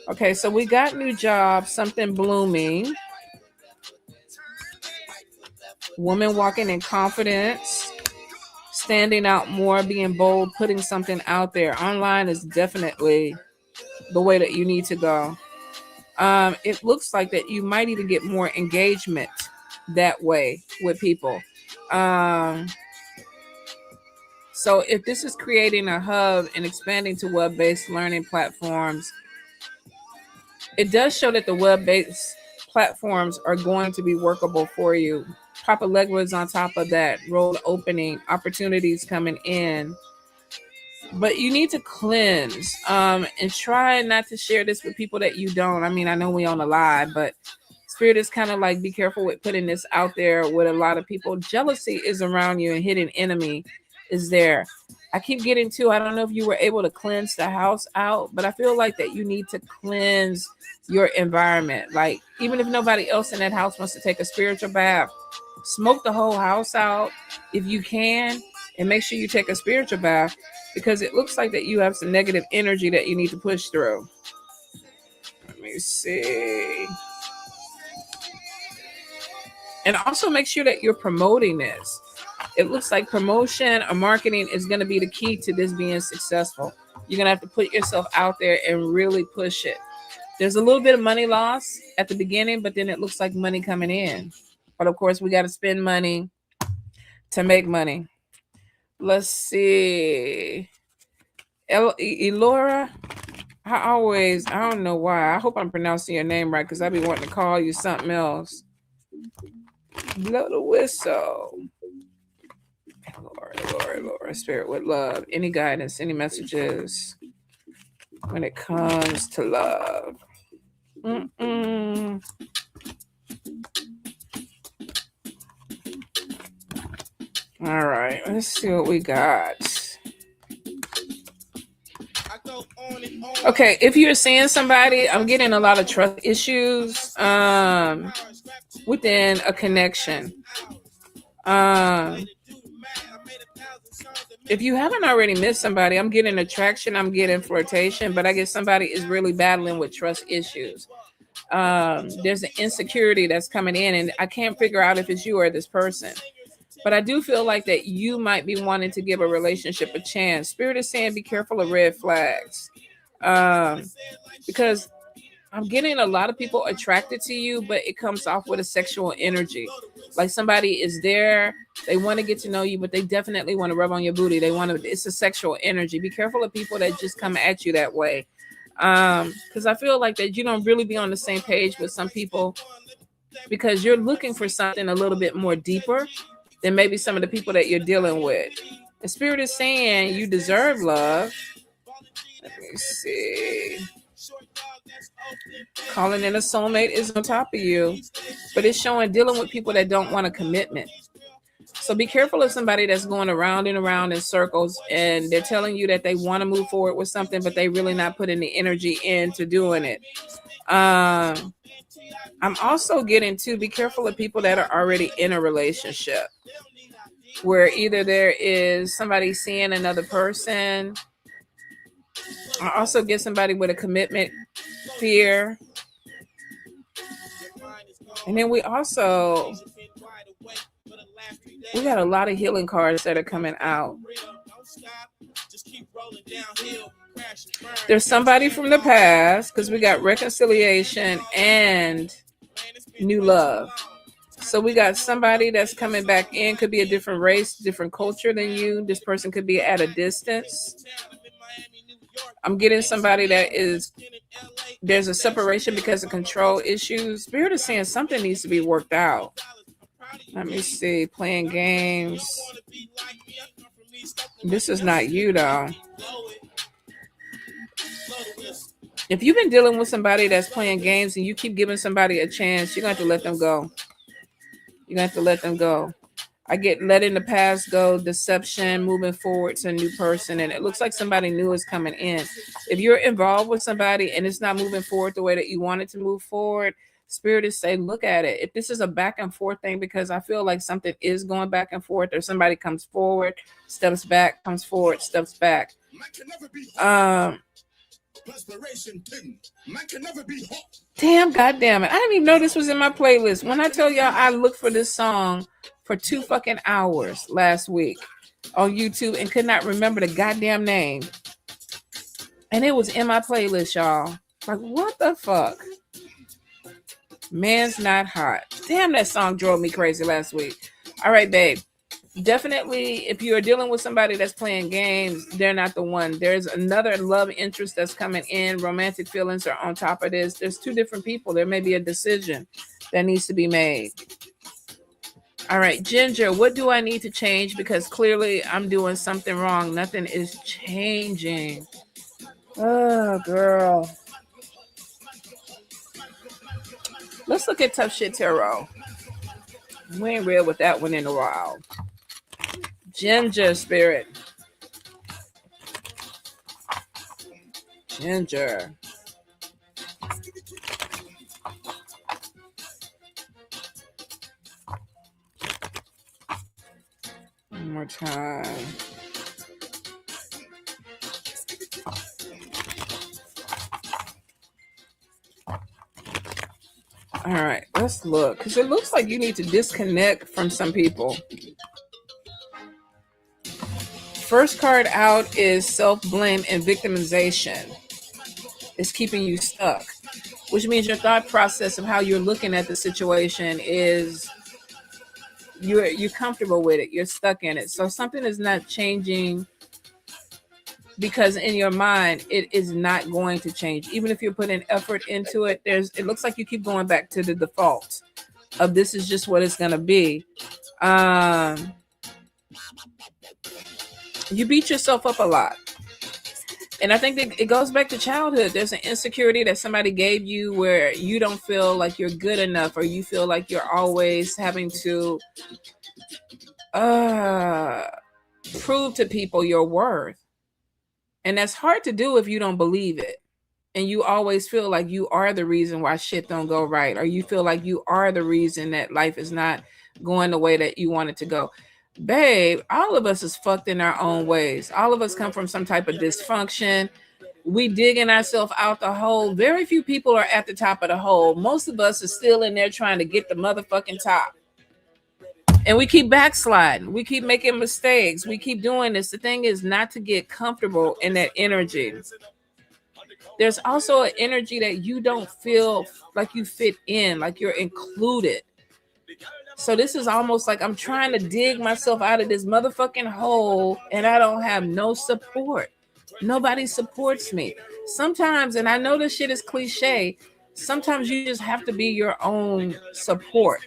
Okay, so we got new jobs, something blooming. Woman walking in confidence, standing out more, being bold, putting something out there. Online is definitely the way that you need to go. It looks like that you might even get more engagement that way with people. So if this is creating a hub and expanding to web-based learning platforms, it does show that the web-based platforms are going to be workable for you. Papa Legba is on top of that. Road opening, opportunities coming in. But you need to cleanse and try not to share this with people that you don't. I mean, I know we on a lie, but Spirit is kind of like, be careful with putting this out there with a lot of people. Jealousy is around you and hidden enemy is there. I keep getting to, I don't know if you were able to cleanse the house out, but I feel like that you need to cleanse your environment. Like, even if nobody else in that house wants to take a spiritual bath, smoke the whole house out if you can, and make sure you take a spiritual bath, because it looks like that you have some negative energy that you need to push through. Let me see. And also make sure that you're promoting this. It looks like promotion or marketing is going to be the key to this being successful. You're going to have to put yourself out there and really push it. There's a little bit of money loss at the beginning, but then it looks like money coming in. But of course, we got to spend money to make money. Let's see. Elora, I don't know why. I hope I'm pronouncing your name right, because I be wanting to call you something else. Blow the whistle. Lord, Spirit with love. Any guidance, any messages when it comes to love? All right, let's see what we got. Okay, if you're seeing somebody, I'm getting a lot of trust issues within a connection. If you haven't already missed somebody, I'm getting attraction, I'm getting flirtation, but I guess somebody is really battling with trust issues. There's an insecurity that's coming in, and I can't figure out if it's you or this person. But I do feel like that you might be wanting to give a relationship a chance. Spirit is saying be careful of red flags. Because I'm getting a lot of people attracted to you, but it comes off with a sexual energy. Like somebody is there, they want to get to know you, but they definitely want to rub on your booty. It's a sexual energy. Be careful of people that just come at you that way. Because I feel like that you don't really be on the same page with some people, because you're looking for something a little bit more deeper than maybe some of the people that you're dealing with. The Spirit is saying you deserve love. Let's see. Calling in a soulmate is on top of you, but it's showing dealing with people that don't want a commitment. So be careful of somebody that's going around and around in circles and they're telling you that they want to move forward with something, but they really not putting the energy into doing it. I'm also getting to be careful of people that are already in a relationship where either there is somebody seeing another person. I also get somebody with a commitment fear. And then we got a lot of healing cards that are coming out. There's somebody from the past because we got reconciliation and new love. So we got somebody that's coming back in, could be a different race, different culture than you. This person could be at a distance. I'm getting somebody that there's a separation because of control issues. Spirit is saying something needs to be worked out. Let me see. Playing games. This is not you, though. If you've been dealing with somebody that's playing games and you keep giving somebody a chance, you're going to have to let them go. You're going to have to let them go. I get letting the past go, deception, moving forward to a new person. And it looks like somebody new is coming in. If you're involved with somebody and it's not moving forward the way that you want it to move forward, Spirit is saying, look at it. If this is a back and forth thing, because I feel like something is going back and forth, or somebody comes forward, steps back, comes forward, steps back. Damn, goddamn it. I didn't even know this was in my playlist. When I tell y'all I looked for this song for 2 fucking hours last week on YouTube and could not remember the goddamn name. And it was in my playlist, y'all. Like, what the fuck? Man's Not Hot. Damn, that song drove me crazy last week. All right, babe. Definitely, if you're dealing with somebody that's playing games, they're not the one. There's another love interest that's coming in. Romantic feelings are on top of this. There's 2 different people. There may be a decision that needs to be made. All right, Ginger, what do I need to change? Because clearly I'm doing something wrong. Nothing is changing. Oh, girl. Let's look at Tough Shit Tarot. We ain't real with that one in a while. Ginger, Spirit. Ginger. One more time. All right, let's look. Because it looks like you need to disconnect from some people. First card out is self-blame and victimization. It's keeping you stuck, which means your thought process of how you're looking at the situation is you're comfortable with it. You're stuck in it. So something is not changing because in your mind, it is not going to change. Even if you're putting effort into it, it looks like you keep going back to the default of this is just what it's going to be. You beat yourself up a lot. And I think that it goes back to childhood. There's an insecurity that somebody gave you where you don't feel like you're good enough, or you feel like you're always having to prove to people your worth. And that's hard to do if you don't believe it. And you always feel like you are the reason why shit don't go right, or you feel like you are the reason that life is not going the way that you want it to go. Babe, all of us is fucked in our own ways. All of us come from some type of dysfunction. We digging ourselves out the hole. Very few people are at the top of the hole. Most of us are still in there trying to get the motherfucking top. And we keep backsliding. We keep making mistakes. We keep doing this. The thing is not to get comfortable in that energy. There's also an energy that you don't feel like you fit in, like you're included. So this is almost like I'm trying to dig myself out of this motherfucking hole and I don't have no support. Nobody supports me. Sometimes, and I know this shit is cliche, sometimes you just have to be your own support.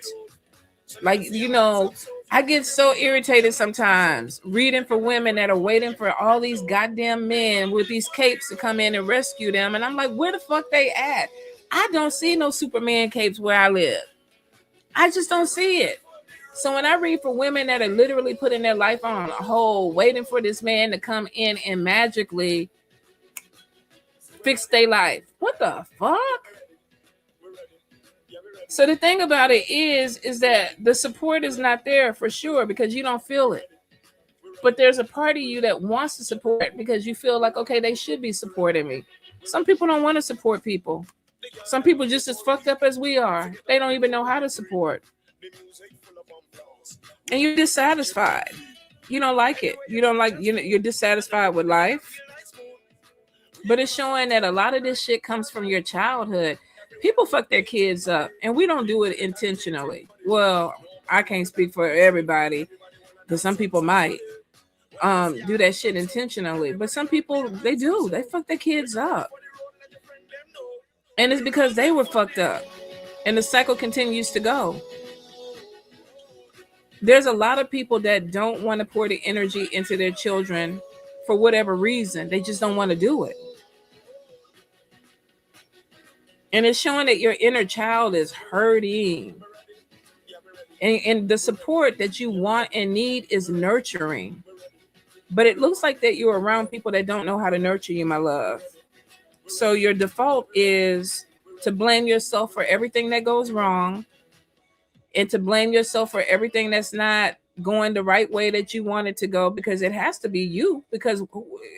Like, you know, I get so irritated sometimes reading for women that are waiting for all these goddamn men with these capes to come in and rescue them. And I'm like, where the fuck they at? I don't see no Superman capes where I live. I just don't see it. So when I read for women that are literally putting their life on hold, waiting for this man to come in and magically fix their life, what the fuck? So the thing about it is that the support is not there for sure because you don't feel it. But there's a part of you that wants to support because you feel like, okay, they should be supporting me. Some people don't want to support people. Some people just as fucked up as we are. They don't even know how to support. And you're dissatisfied. You don't like it. You don't like, you're dissatisfied with life. But it's showing that a lot of this shit comes from your childhood. People fuck their kids up, and we don't do it intentionally. Well, I can't speak for everybody, because some people might do that shit intentionally. But some people, they do. They fuck their kids up. And it's because they were fucked up. And the cycle continues to go. There's a lot of people that don't want to pour the energy into their children for whatever reason. They just don't want to do it. And it's showing that your inner child is hurting. And the support that you want and need is nurturing. But it looks like that you're around people that don't know how to nurture you, my love. So your default is to blame yourself for everything that goes wrong and to blame yourself for everything that's not going the right way that you want it to go, because it has to be you, because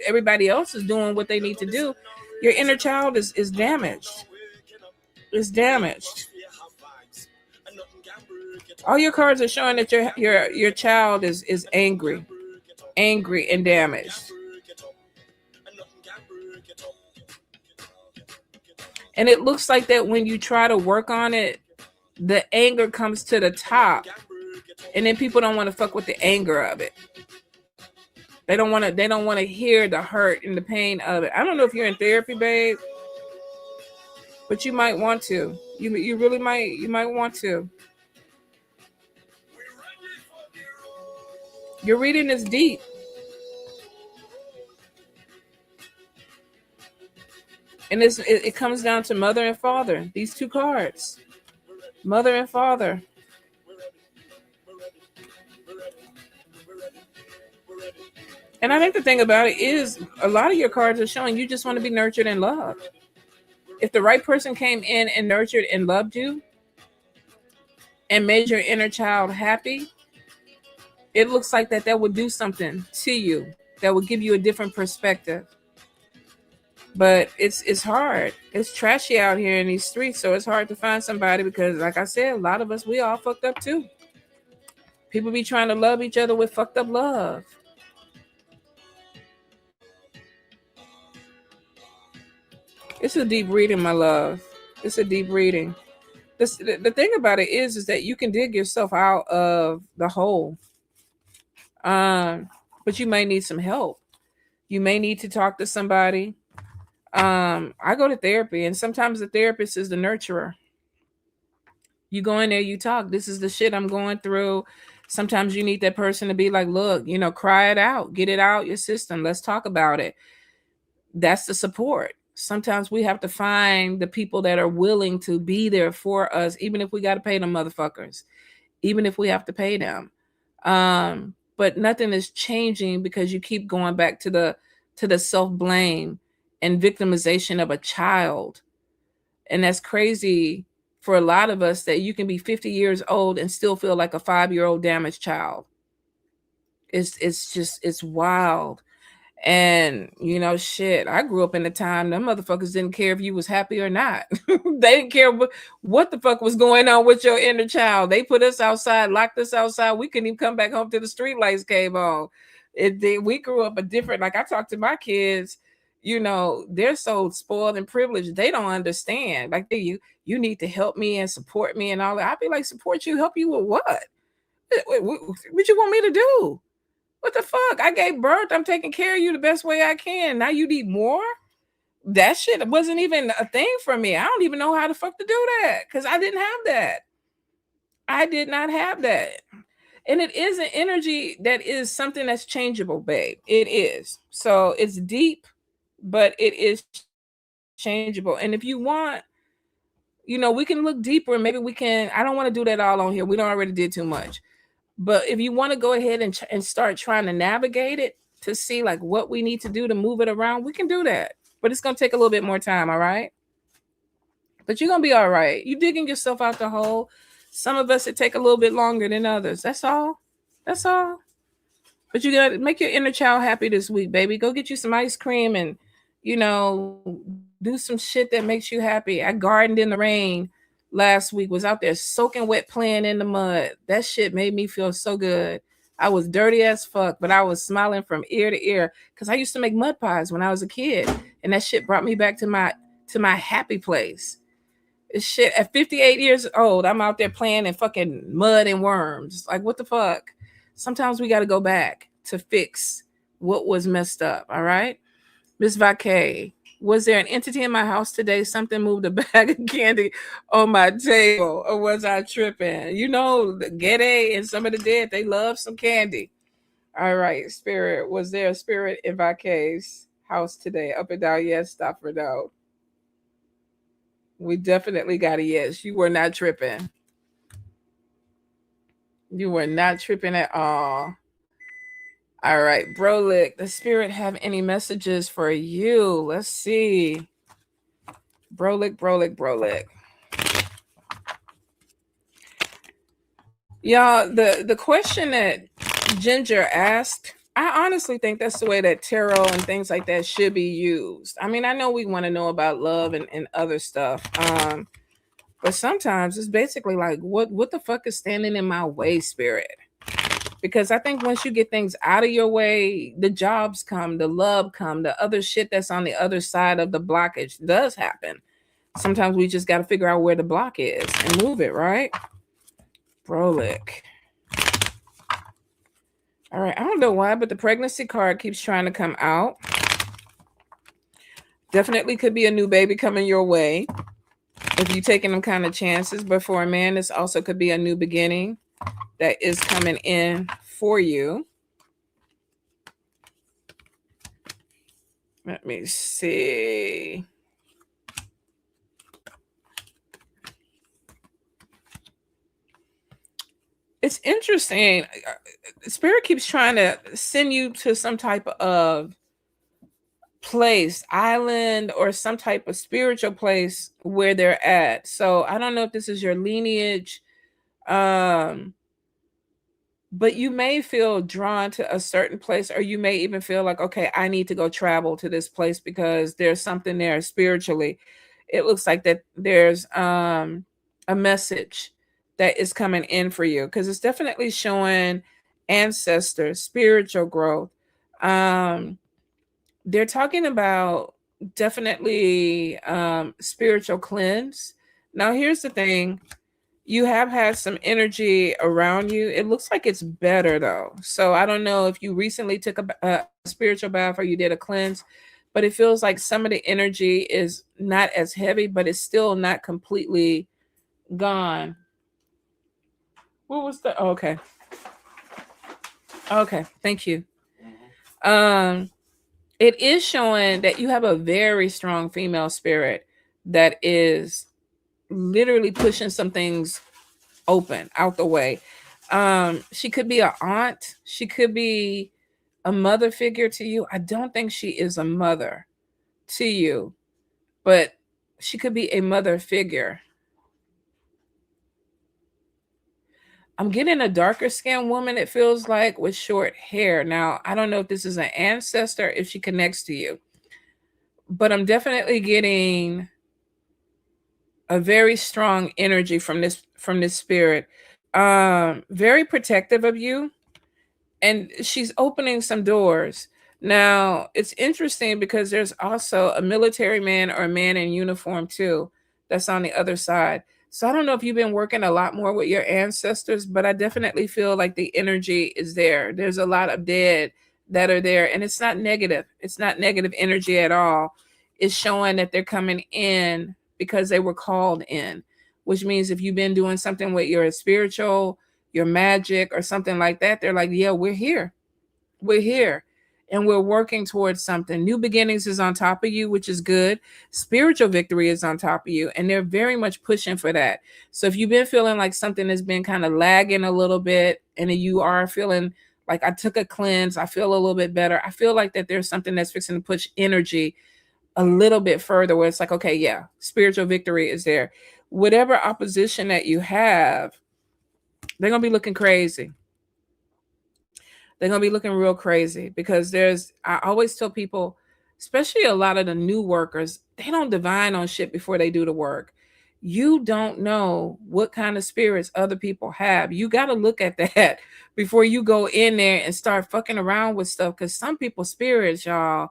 everybody else is doing what they need to do. Your inner child is damaged. It's damaged. All your cards are showing that your child is angry and damaged. And it looks like that when you try to work on it, the anger comes to the top, and then people don't want to fuck with the anger of it. They don't want to hear the hurt and the pain of it. I don't know if you're in therapy, babe, but you might want to. You really might. You might want to. Your reading is deep. And it comes down to mother and father. These two cards. Mother and father. And I think the thing about it is a lot of your cards are showing you just want to be nurtured and loved. If the right person came in and nurtured and loved you and made your inner child happy, it looks like that would do something to you, that would give you a different perspective. But it's hard. It's trashy out here in these streets, so it's hard to find somebody because, like I said, a lot of us, we all fucked up too. People be trying to love each other with fucked up love. It's a deep reading, my love. It's a deep reading. The thing about it is that you can dig yourself out of the hole. But you may need some help. You may need to talk to somebody. I go to therapy, and sometimes the therapist is the nurturer. You go in there, you talk. This is the shit I'm going through. Sometimes you need that person to be like, look, cry it out, get it out your system. Let's talk about it. That's the support. Sometimes we have to find the people that are willing to be there for us, even if we got to pay them motherfuckers, even if we have to pay them. But nothing is changing because you keep going back to the self-blame and victimization of a child. And that's crazy for a lot of us, that you can be 50 years old and still feel like a 5-year-old damaged child. It's wild. And shit, I grew up in a time them motherfuckers didn't care if you was happy or not. They didn't care what the fuck was going on with your inner child. They put us outside, locked us outside. We couldn't even come back home till the street lights came on. We grew up a different, like I talk to my kids, they're so spoiled and privileged. They don't understand. Like you need to help me and support me and all that. I'd be like, support you? Help you with what? What you want me to do? What the fuck? I gave birth. I'm taking care of you the best way I can. Now you need more? That shit wasn't even a thing for me. I don't even know how the fuck to do that because I didn't have that. I did not have that. And it is an energy that is something that's changeable, babe. It is. So it's deep, but it is changeable. And if you want, we can look deeper and maybe we can. I don't want to do that all on here. We don't already did too much. But if you want to go ahead and start trying to navigate it to see like what we need to do to move it around, we can do that. But it's gonna take a little bit more time, all right? But you're gonna be all right. You digging yourself out the hole. Some of us it take a little bit longer than others. That's all. That's all. But you gotta make your inner child happy this week, baby. Go get you some ice cream and do some shit that makes you happy. I gardened in the rain last week, was out there soaking wet playing in the mud. That shit made me feel so good. I was dirty as fuck, but I was smiling from ear to ear because I used to make mud pies when I was a kid, and that shit brought me back to my happy place. It's shit at 58 years old, I'm out there playing in fucking mud and worms. Like what the fuck? Sometimes we got to go back to fix what was messed up. All right, Miss Vacay. Was there an entity in my house today? Something moved a bag of candy on my table, or was I tripping? The Gede and some of the dead, they love some candy. All right, spirit. Was there a spirit in Vacay's house today? Up and down, yes. Stop for no. We definitely got a yes. You were not tripping. You were not tripping at all. All right, Brolick, the spirit have any messages for you? Let's see. Brolick, Brolick, Brolick. Y'all, the question that Ginger asked, I honestly think that's the way that tarot and things like that should be used. I mean, I know we want to know about love and other stuff. But sometimes it's basically like, what the fuck is standing in my way, spirit? Because I think once you get things out of your way, the jobs come, the love come, the other shit that's on the other side of the blockage does happen. Sometimes we just got to figure out where the block is and move it, right? Brolick. All right, I don't know why, but the pregnancy card keeps trying to come out. Definitely could be a new baby coming your way if you're taking them kind of chances. But for a man, this also could be a new beginning that is coming in for you. Let me see. It's interesting. Spirit keeps trying to send you to some type of place, island, or some type of spiritual place where they're at. So I don't know if this is your lineage. But you may feel drawn to a certain place, or you may even feel like, okay, I need to go travel to this place because there's something there spiritually. It looks like that there's a message that is coming in for you, because it's definitely showing ancestors, spiritual growth. They're talking about definitely spiritual cleanse. Now, here's the thing. You have had some energy around you. It looks like it's better though. So I don't know if you recently took a spiritual bath or you did a cleanse, but it feels like some of the energy is not as heavy, but it's still not completely gone. What was the? Oh, okay. Okay. Thank you. It is showing that you have a very strong female spirit that is literally pushing some things open out the way. She could be an aunt, she could be a mother figure to you. I don't think she is a mother to you, but she could be a mother figure. I'm getting a darker skinned woman, it feels like, with short hair. Now, I don't know if this is an ancestor, if she connects to you, but I'm definitely getting a very strong energy from this spirit. Very protective of you, and she's opening some doors. Now, it's interesting because there's also a military man or a man in uniform too that's on the other side. So I don't know if you've been working a lot more with your ancestors, but I definitely feel like the energy is there. There's a lot of dead that are there, and it's not negative. It's not negative energy at all. It's showing that they're coming in because they were called in, which means if you've been doing something with your spiritual, your magic or something like that, they're like, yeah, we're here. We're here. And we're working towards something. New beginnings is on top of you, which is good. Spiritual victory is on top of you. And they're very much pushing for that. So if you've been feeling like something has been kind of lagging a little bit, and you are feeling like, I took a cleanse, I feel a little bit better, I feel like that there's something that's fixing to push energy a little bit further, where it's like, okay, yeah, spiritual victory is there. Whatever opposition that you have, they're going to be looking crazy. They're going to be looking real crazy, because I always tell people, especially a lot of the new workers, they don't divine on shit before they do the work. You don't know what kind of spirits other people have. You got to look at that before you go in there and start fucking around with stuff. Because some people's spirits, y'all,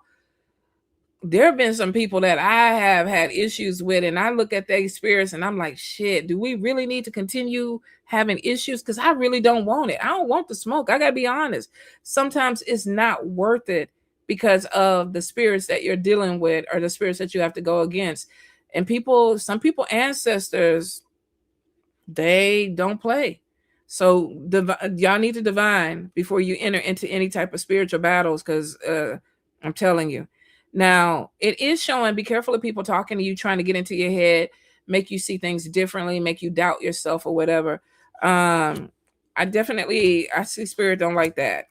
there have been some people that I have had issues with, and I look at their spirits and I'm like, shit, do we really need to continue having issues? Because I really don't want it. I don't want the smoke. I gotta be honest. Sometimes it's not worth it because of the spirits that you're dealing with, or the spirits that you have to go against. And some people ancestors, they don't play. So y'all need to divine before you enter into any type of spiritual battles, because I'm telling you. Now, it is showing, be careful of people talking to you, trying to get into your head, make you see things differently, make you doubt yourself or whatever. I see spirit don't like that.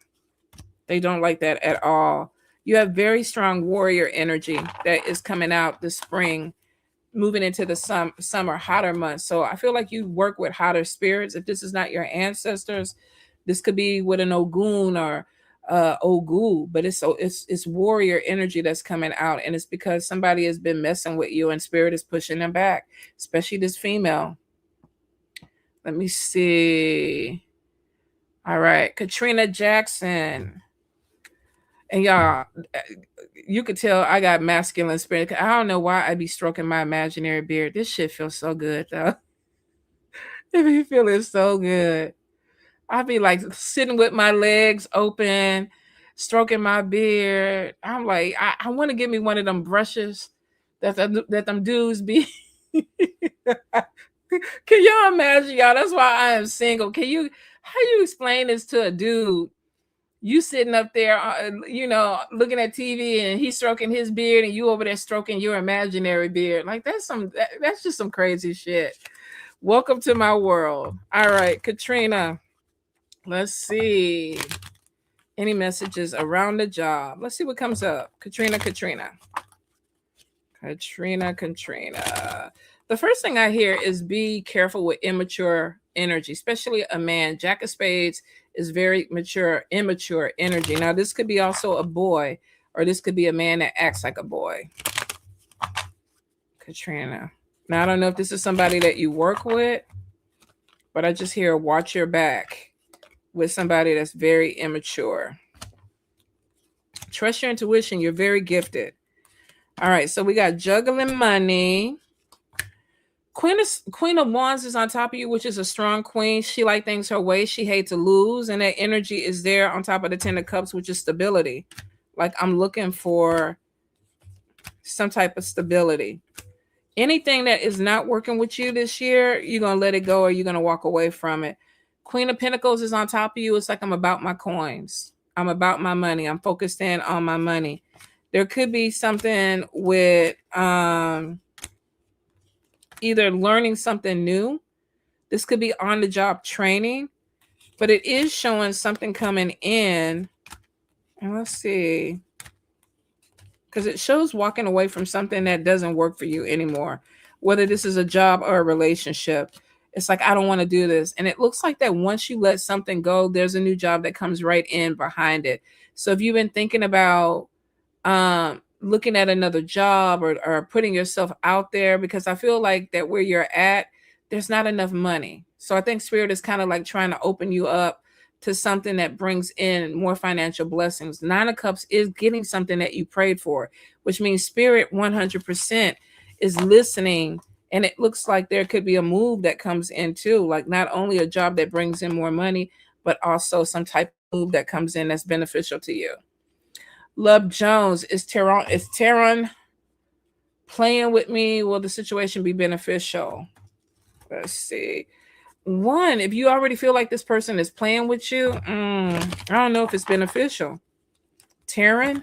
They don't like that at all. You have very strong warrior energy that is coming out this spring, moving into the summer, hotter months. So I feel like you work with hotter spirits. If this is not your ancestors, this could be with an Ogun or Ogu, but it's warrior energy that's coming out, and it's because somebody has been messing with you, and spirit is pushing them back, especially this female. Let me see. All right, Katrina Jackson. And y'all, you could tell I got masculine spirit. I don't know why I be stroking my imaginary beard. This shit feels so good, though. It be feeling so good. I be like sitting with my legs open, stroking my beard. I'm like, I want to get me one of them brushes that them dudes be. Can y'all imagine, y'all? That's why I am single. How you explain this to a dude? You sitting up there, looking at TV, and he's stroking his beard, and you over there stroking your imaginary beard. Like, that's just some crazy shit. Welcome to my world. All right, Katrina. Let's see. Any messages around the job? Let's see what comes up. Katrina. The first thing I hear is be careful with immature energy, especially a man. Jack of Spades is very immature energy. Now, this could be also a boy, or this could be a man that acts like a boy. Katrina. Now, I don't know if this is somebody that you work with, but I just hear watch your back with somebody that's very immature. Trust your intuition. You're very gifted. All right, so we got juggling money. Queen of Wands is on top of you, which is a strong queen. She like things her way. She hates to lose, and that energy is there on top of the Ten of Cups, which is stability. Like, I'm looking for some type of stability. Anything that is not working with you this year, you're going to let it go, or you're going to walk away from it. Queen of Pentacles is on top of you. It's like, I'm about my coins. I'm about my money. I'm focused in on my money. There could be something with either learning something new. This could be on the job training, but it is showing something coming in. And let's see. Because it shows walking away from something that doesn't work for you anymore. Whether this is a job or a relationship. It's like, I don't want to do this. And it looks like that once you let something go, there's a new job that comes right in behind it. So if you've been thinking about looking at another job, or putting yourself out there, because I feel like that where you're at, there's not enough money. So I think Spirit is kind of like trying to open you up to something that brings in more financial blessings. Nine of Cups is getting something that you prayed for, which means Spirit 100% is listening. And it looks like there could be a move that comes in too. Like, not only a job that brings in more money, but also some type of move that comes in that's beneficial to you. Love Jones, is Tehran playing with me? Will the situation be beneficial? Let's see. One, if you already feel like this person is playing with you, I don't know if it's beneficial. Taryn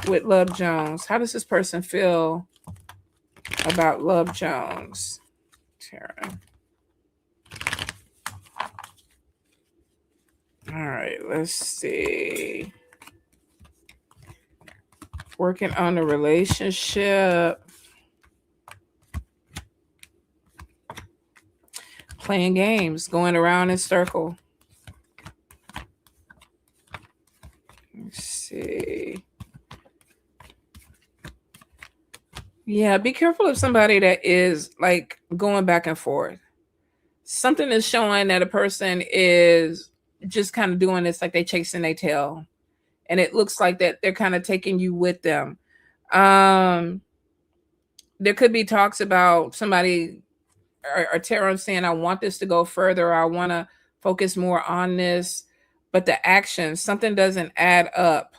with Love Jones. How does this person feel about Love Jones? Taryn. All right, let's see. Working on a relationship. Playing games, going around in circle. Let's see. Yeah, be careful of somebody that is like going back and forth. Something is showing that a person is just kind of doing this like they chasing their tail. And it looks like that they're kind of taking you with them. Um, there could be talks about somebody or Tara saying, I want this to go further. I want to focus more on this. But the actions, something doesn't add up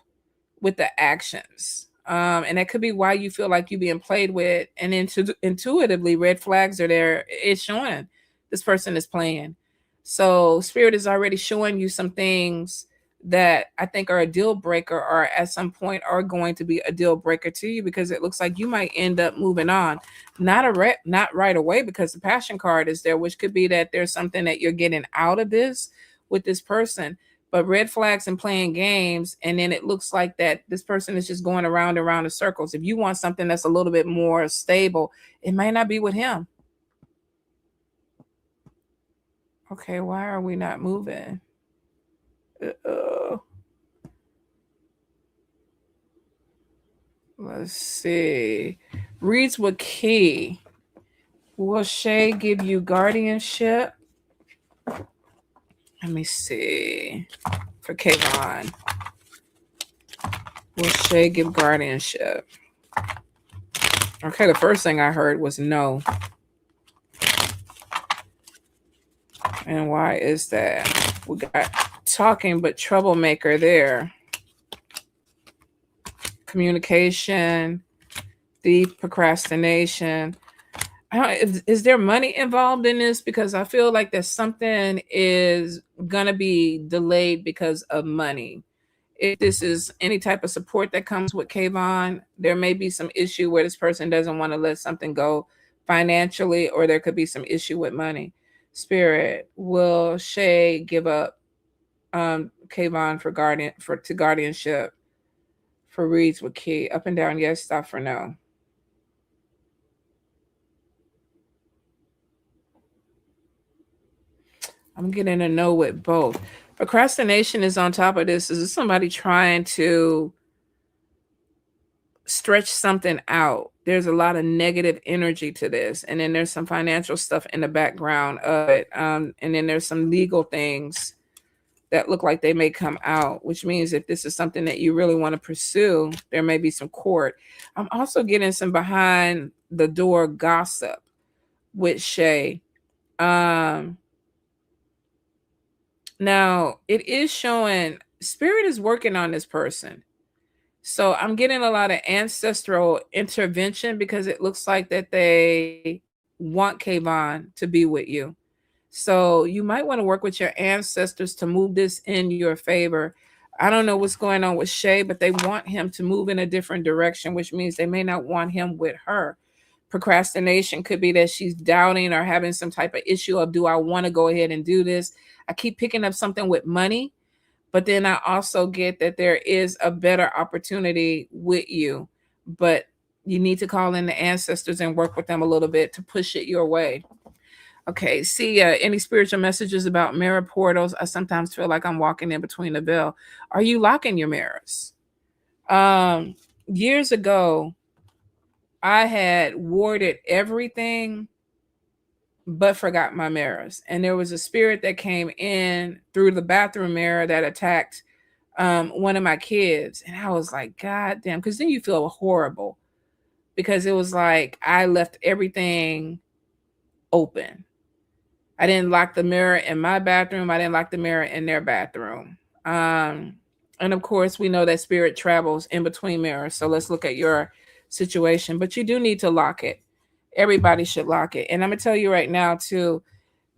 with the actions. And that could be why you feel like you're being played with. And intuitively, red flags are there. It's showing this person is playing. So Spirit is already showing you some things that I think are a deal breaker, or at some point are going to be a deal breaker to you, because it looks like you might end up moving on. Not right away, because the passion card is there, which could be that there's something that you're getting out of this with this person. But red flags and playing games, and then it looks like that this person is just going around and around in circles. If you want something that's a little bit more stable, it might not be with him. Okay, why are we not moving? Let's see. Reads with key. Will Shay give you guardianship? Let me see. For Kayvon. Will Shay give guardianship? Okay, the first thing I heard was no. And why is that? We got talking but troublemaker there. Communication, deep procrastination. Is there money involved in this? Because I feel like that something is gonna be delayed because of money. If this is any type of support that comes with Kayvon, there may be some issue where this person doesn't want to let something go financially, or there could be some issue with money. Spirit, will Shay give up Kayvon to guardianship for reads with key? Up and down, yes, stop for no. I'm getting a no with both. Procrastination is on top of this. Is this somebody trying to stretch something out? There's a lot of negative energy to this. And then there's some financial stuff in the background of it. And then there's some legal things that look like they may come out, which means if this is something that you really want to pursue, there may be some court. I'm also getting some behind the door gossip with Shay. Now, it is showing Spirit is working on this person. So I'm getting a lot of ancestral intervention, because it looks like that they want Kayvon to be with you. So you might want to work with your ancestors to move this in your favor. I don't know what's going on with Shay, but they want him to move in a different direction, which means they may not want him with her. Procrastination could be that she's doubting or having some type of issue of, do I want to go ahead and do this? I keep picking up something with money, but then I also get that there is a better opportunity with you, but you need to call in the ancestors and work with them a little bit to push it your way. Okay, see, any spiritual messages about mirror portals? I sometimes feel like I'm walking in between the veil. Are you locking your mirrors? Years ago, I had warded everything but forgot my mirrors. And there was a spirit that came in through the bathroom mirror that attacked one of my kids. And I was like, God damn, because then you feel horrible, because it was like I left everything open. I didn't lock the mirror in my bathroom. I didn't lock the mirror in their bathroom. And of course, we know that spirit travels in between mirrors. So let's look at your situation. But you do need to lock it. Everybody should lock it. And I'm going to tell you right now, too,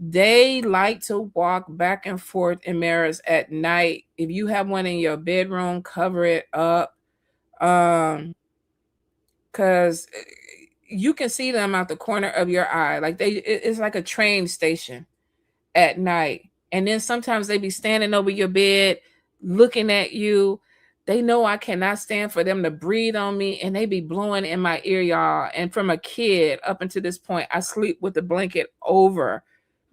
They like to walk back and forth in mirrors at night. If you have one in your bedroom, cover it up. Because you can see them out the corner of your eye. Like it's like a train station at night. And then sometimes they be standing over your bed looking at you. They know I cannot stand for them to breathe on me, and they be blowing in my ear, y'all. And from a kid up until this point, I sleep with the blanket over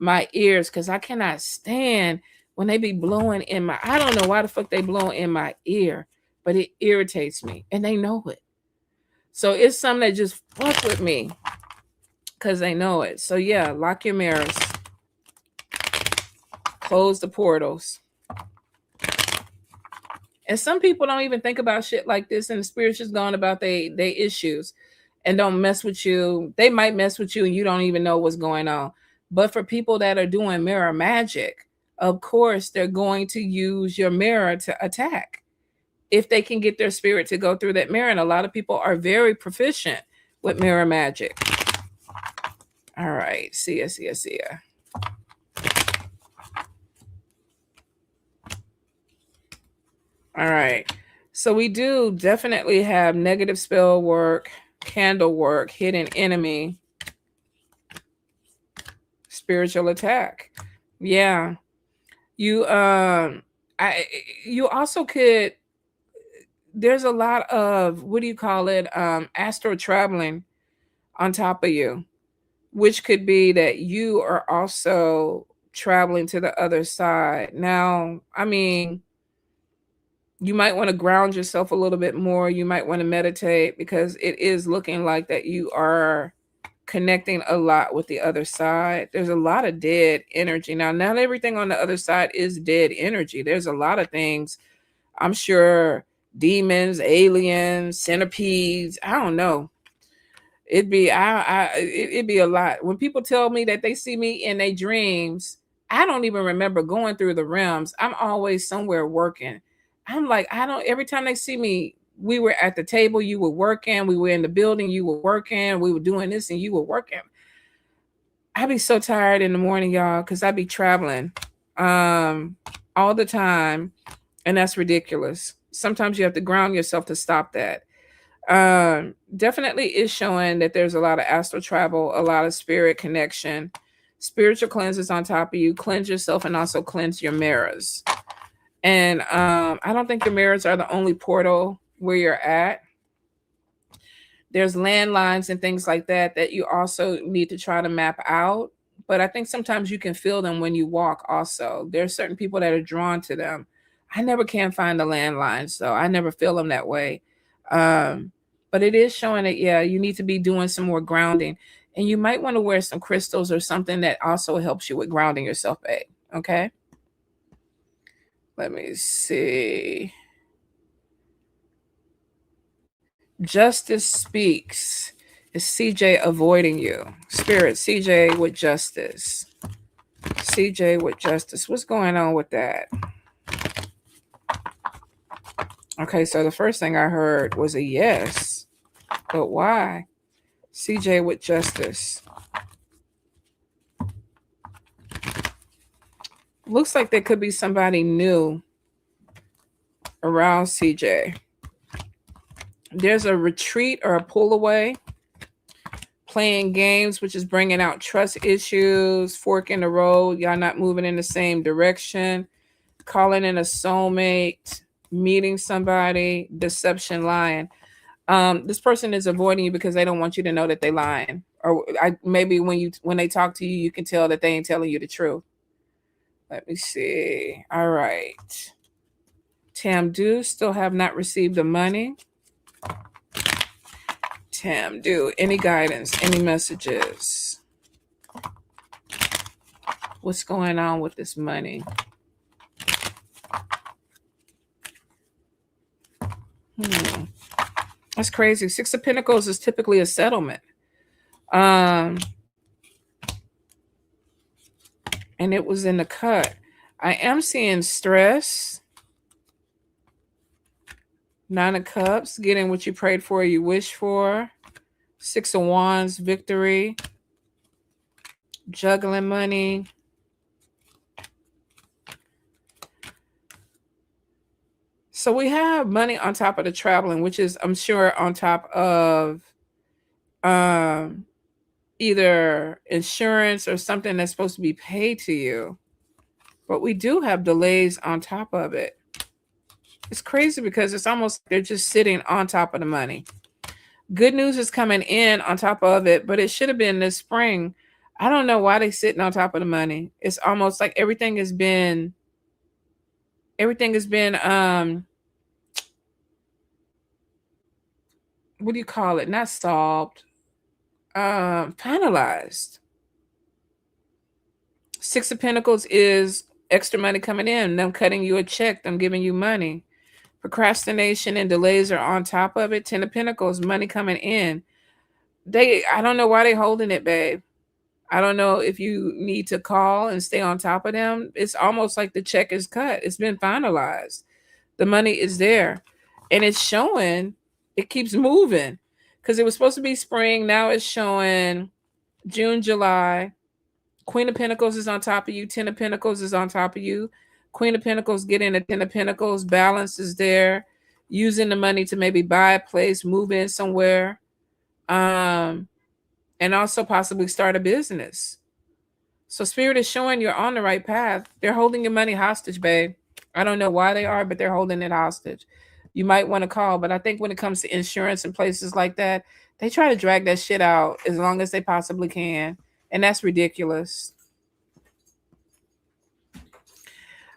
my ears because I cannot stand when they be blowing in my, I don't know why the fuck they blow in my ear, but it irritates me and they know it. So it's something that just fuck with me because they know it. So yeah, lock your mirrors. Close the portals. And some people don't even think about shit like this, and the spirit's just gone about they issues and don't mess with you. They might mess with you and you don't even know what's going on. But for people that are doing mirror magic, of course, they're going to use your mirror to attack if they can get their spirit to go through that mirror. And a lot of people are very proficient with mirror magic. All right. See ya. All right. So we do definitely have negative spell work, candle work, hidden enemy, spiritual attack. Yeah. You you also could, there's a lot of, what do you call it? Astral traveling on top of you, which could be that you are also traveling to the other side. Now, I mean, you might want to ground yourself a little bit more. You might want to meditate because it is looking like that you are connecting a lot with the other side. There's a lot of dead energy. Now, not everything on the other side is dead energy. There's a lot of things, I'm sure, demons, aliens, centipedes, I don't know. It'd be it'd be a lot. When people tell me that they see me in their dreams, I don't even remember going through the realms. I'm always somewhere working. I'm like, I don't, every time they see me, we were at the table, you were working, we were in the building, you were working, we were doing this and you were working. I'd be so tired in the morning, y'all, because I'd be traveling all the time. And that's ridiculous. Sometimes you have to ground yourself to stop that. Definitely is showing that there's a lot of astral travel, a lot of spirit connection, spiritual cleanses on top of you. Cleanse yourself and also cleanse your mirrors. And I don't think your mirrors are the only portal where you're at. There's landlines and things like that that you also need to try to map out. But I think sometimes you can feel them when you walk also. There's certain people that are drawn to them. I never can find the landlines, so I never feel them that way. But it is showing that, yeah, you need to be doing some more grounding. And you might want to wear some crystals or something that also helps you with grounding yourself, babe. Okay? Let me see. Justice speaks. Is CJ avoiding you? Spirit, CJ with justice. CJ with justice. What's going on with that? Okay, so the first thing I heard was a yes. But why? CJ with justice. Looks like there could be somebody new around CJ. There's a retreat or a pull away. Playing games, which is bringing out trust issues, fork in the road, y'all not moving in the same direction, calling in a soulmate, meeting somebody, deception, lying. This person is avoiding you because they don't want you to know that they're lying. Or maybe when they talk to you, you can tell that they ain't telling you the truth. Let me see. All right. Tamdu still have not received the money. Tamdu, any guidance, any messages? What's going on with this money? That's crazy. Six of Pentacles is typically a settlement. And it was in the cut. I am seeing stress. Nine of Cups, getting what you prayed for, you wish for. Six of Wands, victory. Juggling money. So we have money on top of the traveling, which is, I'm sure, on top of um, either insurance or something that's supposed to be paid to you. But we do have delays on top of it. It's crazy because it's almost like they're just sitting on top of the money. Good news is coming in on top of it, but it should have been this spring. I don't know why they're sitting on top of the money. It's almost like everything has been what do you call it? Not solved. Finalized. Six of Pentacles is extra money coming in, them cutting you a check, them giving you money. Procrastination and delays are on top of it. Ten of Pentacles, money coming in. I don't know why they holding it, babe. I don't know if you need to call and stay on top of them. It's almost like the check is cut. It's been finalized. The money is there. And it's showing, it keeps moving. Because it was supposed to be spring. Now it's showing June, July. Queen of Pentacles is on top of you. Ten of Pentacles is on top of you. Queen of Pentacles getting a Ten of Pentacles. Balance is there. Using the money to maybe buy a place, move in somewhere. And also possibly start a business. So Spirit is showing you're on the right path. They're holding your money hostage, babe. I don't know why they are, but they're holding it hostage. You might want to call, but I think when it comes to insurance and places like that, they try to drag that shit out as long as they possibly can. And that's ridiculous.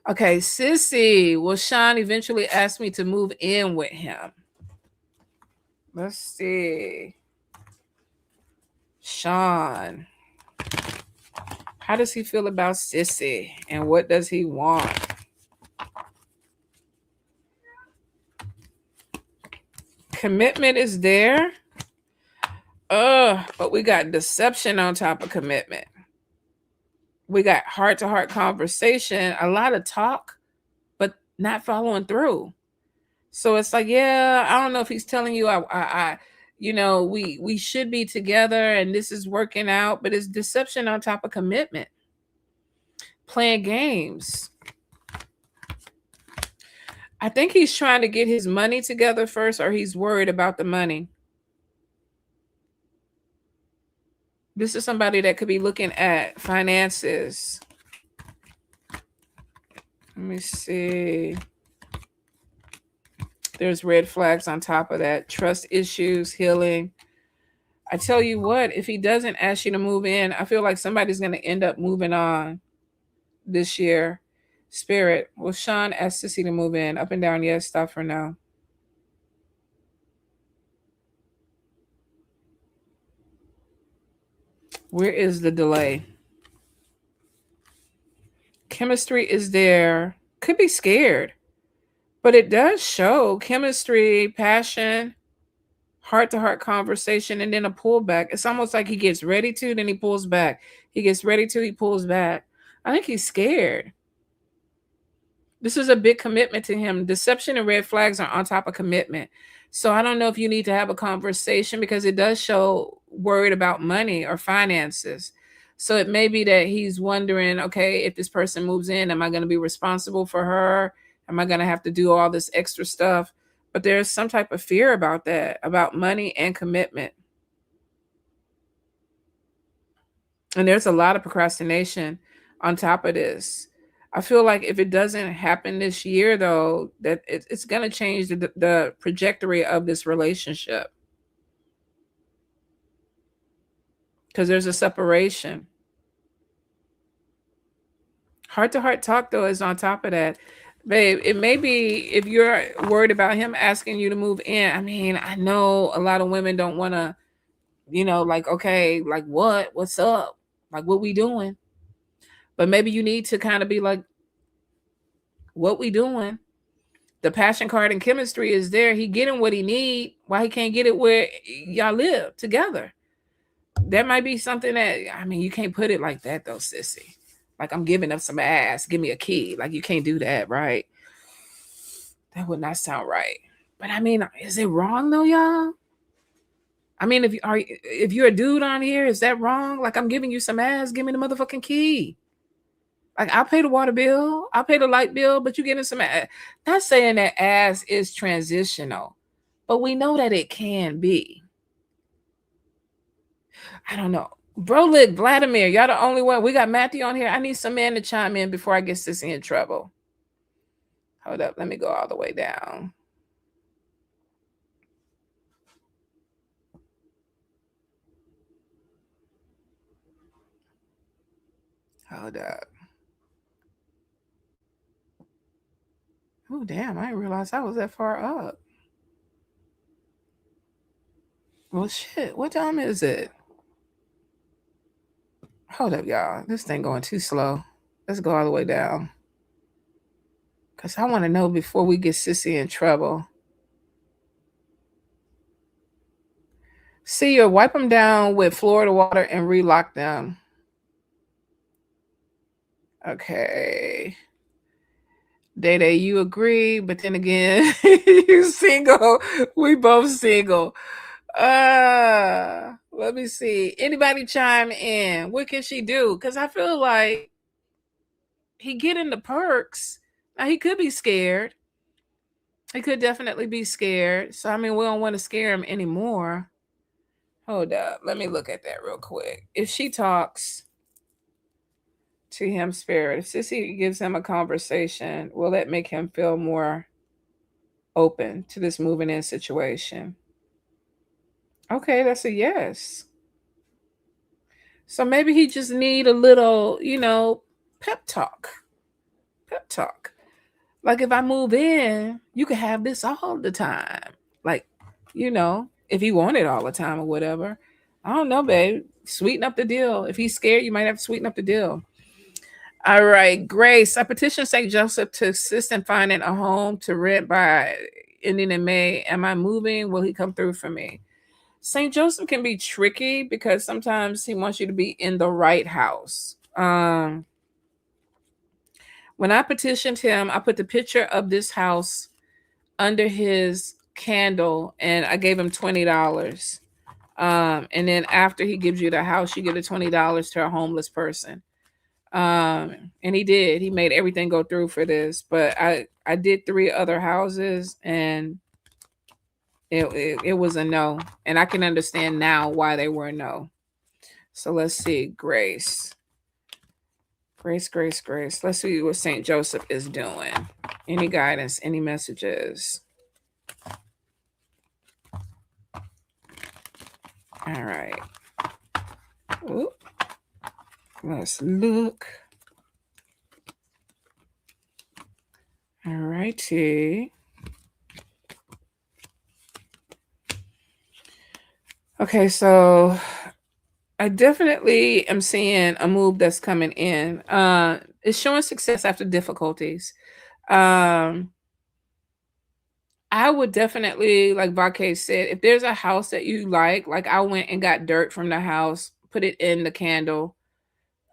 Okay, Sissy, will Sean eventually ask me to move in with him? Let's see. Sean. How does he feel about Sissy? And what does he want? Commitment is there. But we got deception on top of commitment. We got heart-to-heart conversation, a lot of talk, but not following through. So it's like, yeah, I don't know if he's telling you, we should be together and this is working out, but it's deception on top of commitment. Playing games. I think he's trying to get his money together first, or he's worried about the money. This is somebody that could be looking at finances. Let me see. There's red flags on top of that. Trust issues, healing. I tell you what, if he doesn't ask you to move in, I feel like somebody's going to end up moving on this year. Spirit, will Sean ask Sissy to move in? Up and down, yes, stop for now. Where is the delay? Chemistry is there. Could be scared. But it does show chemistry, passion, heart-to-heart conversation, and then a pullback. It's almost like he gets ready to, then he pulls back. He gets ready to, he pulls back. I think he's scared. This is a big commitment to him. Deception and red flags are on top of commitment. So I don't know if you need to have a conversation, because it does show worried about money or finances. So it may be that he's wondering, okay, if this person moves in, am I going to be responsible for her? Am I going to have to do all this extra stuff? But there's some type of fear about that, about money and commitment. And there's a lot of procrastination on top of this. I feel like if it doesn't happen this year, though, that it's going to change the trajectory of this relationship. Because there's a separation. Heart-to-heart talk, though, is on top of that. Babe, it may be, if you're worried about him asking you to move in, I mean, I know a lot of women don't want to, like, okay, like what? What's up? Like, what we doing? But maybe you need to kind of be like, what we doing? The passion card and chemistry is there. He getting what he need. Why he can't get it where y'all live together? That might be something that, I mean, you can't put it like that, though, sissy. Like, I'm giving up some ass. Give me a key. Like, you can't do that, right? That would not sound right. But I mean, is it wrong though, y'all? I mean, if you're a dude on here, is that wrong? Like, I'm giving you some ass. Give me the motherfucking key. Like, I'll pay the water bill, I'll pay the light bill, but you getting some. Not saying that ass is transitional, but we know that it can be. I don't know. Brolik, Vladimir, y'all the only one. We got Matthew on here. I need some man to chime in before I get Sissy in trouble. Hold up. Let me go all the way down. Hold up. Oh, damn. I didn't realize I was that far up. Well, shit. What time is it? Hold up, y'all. This thing going too slow. Let's go all the way down. Because I want to know before we get Sissy in trouble. See, you wipe them down with Florida water and relock them. Okay. Day, you agree, but then again, you single. We both single. Let me see. Anybody chime in? What can she do? Because I feel like he getting the perks. Now he could be scared. He could definitely be scared. So I mean, we don't want to scare him anymore. Hold up. Let me look at that real quick. If she talks to him, spirit, if Sissy gives him a conversation, will that make him feel more open to this moving in situation? Okay, that's a yes. So maybe he just need a little, pep talk. Pep talk. Like, if I move in, you can have this all the time. Like, if he want it all the time or whatever. I don't know, babe. Sweeten up the deal. If he's scared, you might have to sweeten up the deal. All right, Grace. I petitioned St. Joseph to assist in finding a home to rent by ending in May. Am I moving? Will he come through for me? St. Joseph can be tricky because sometimes he wants you to be in the right house. When I petitioned him, I put the picture of this house under his candle and I gave him $20. And then after he gives you the house, you get a $20 to a homeless person. And he did. He made everything go through for this. But I did 3 other houses and it was a no. And I can understand now why they were a no. So let's see. Grace. Let's see what St. Joseph is doing. Any guidance, any messages? All right. Oop. Let's look. All righty. Okay, so I definitely am seeing a move that's coming in. It's showing success after difficulties. I would definitely, like Vake said, if there's a house that you like I went and got dirt from the house, put it in the candle,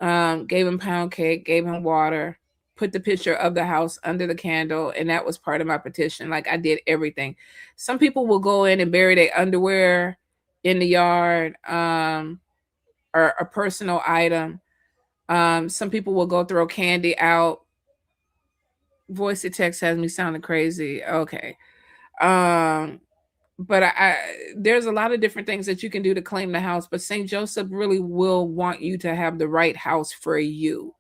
gave him pound cake, gave him water, put the picture of the house under the candle, and that was part of my petition. Like, I did everything. Some people will go in and bury their underwear in the yard, or a personal item. Some people will go throw candy out. Voice to text has me sounding crazy. Okay. But I there's a lot of different things that you can do to claim the house, but St. Joseph really will want you to have the right house for you.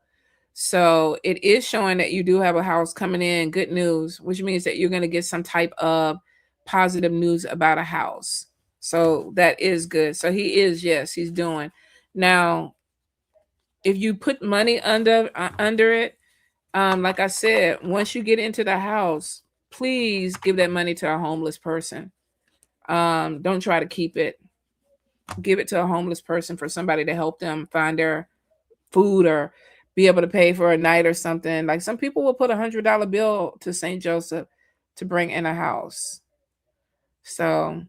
So it is showing that you do have a house coming in, good news, which means that you're going to get some type of positive news about a house. So that is good. So he is, yes, he's doing. Now, if you put money under it, like I said, once you get into the house, please give that money to a homeless person. Don't try to keep it. Give it to a homeless person for somebody to help them find their food or be able to pay for a night or something. Like, some people will put $100 bill to St. Joseph to bring in a house. So,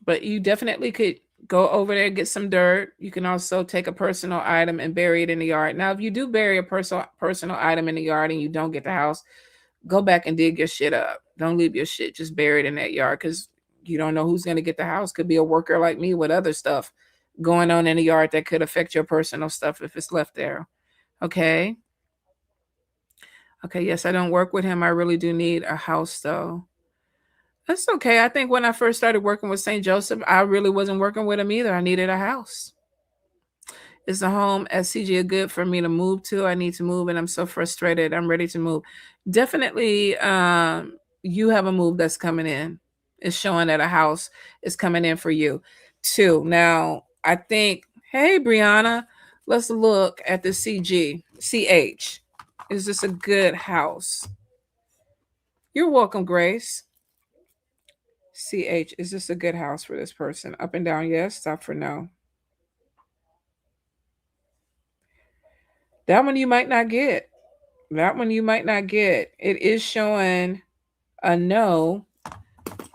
but you definitely could go over there, get some dirt. You can also take a personal item and bury it in the yard. Now, if you do bury a personal item in the yard and you don't get the house, go back and dig your shit up. Don't leave your shit just buried in that yard, because you don't know who's going to get the house. Could be a worker like me with other stuff going on in the yard that could affect your personal stuff if it's left there. Okay. Okay, yes, I don't work with him. I really do need a house though. That's okay. I think when I first started working with St. Joseph, I really wasn't working with him either. I needed a house. Is the home at CG good for me to move to? I need to move and I'm so frustrated. I'm ready to move. Definitely you have a move that's coming in. It's showing that a house is coming in for you too. Now, I think, hey Brianna, let's look at the CH. Is this a good house? You're welcome, Grace. CH, is this a good house for this person? Up and down, yes. Stop for no. That one you might not get. That one you might not get. It is showing a no.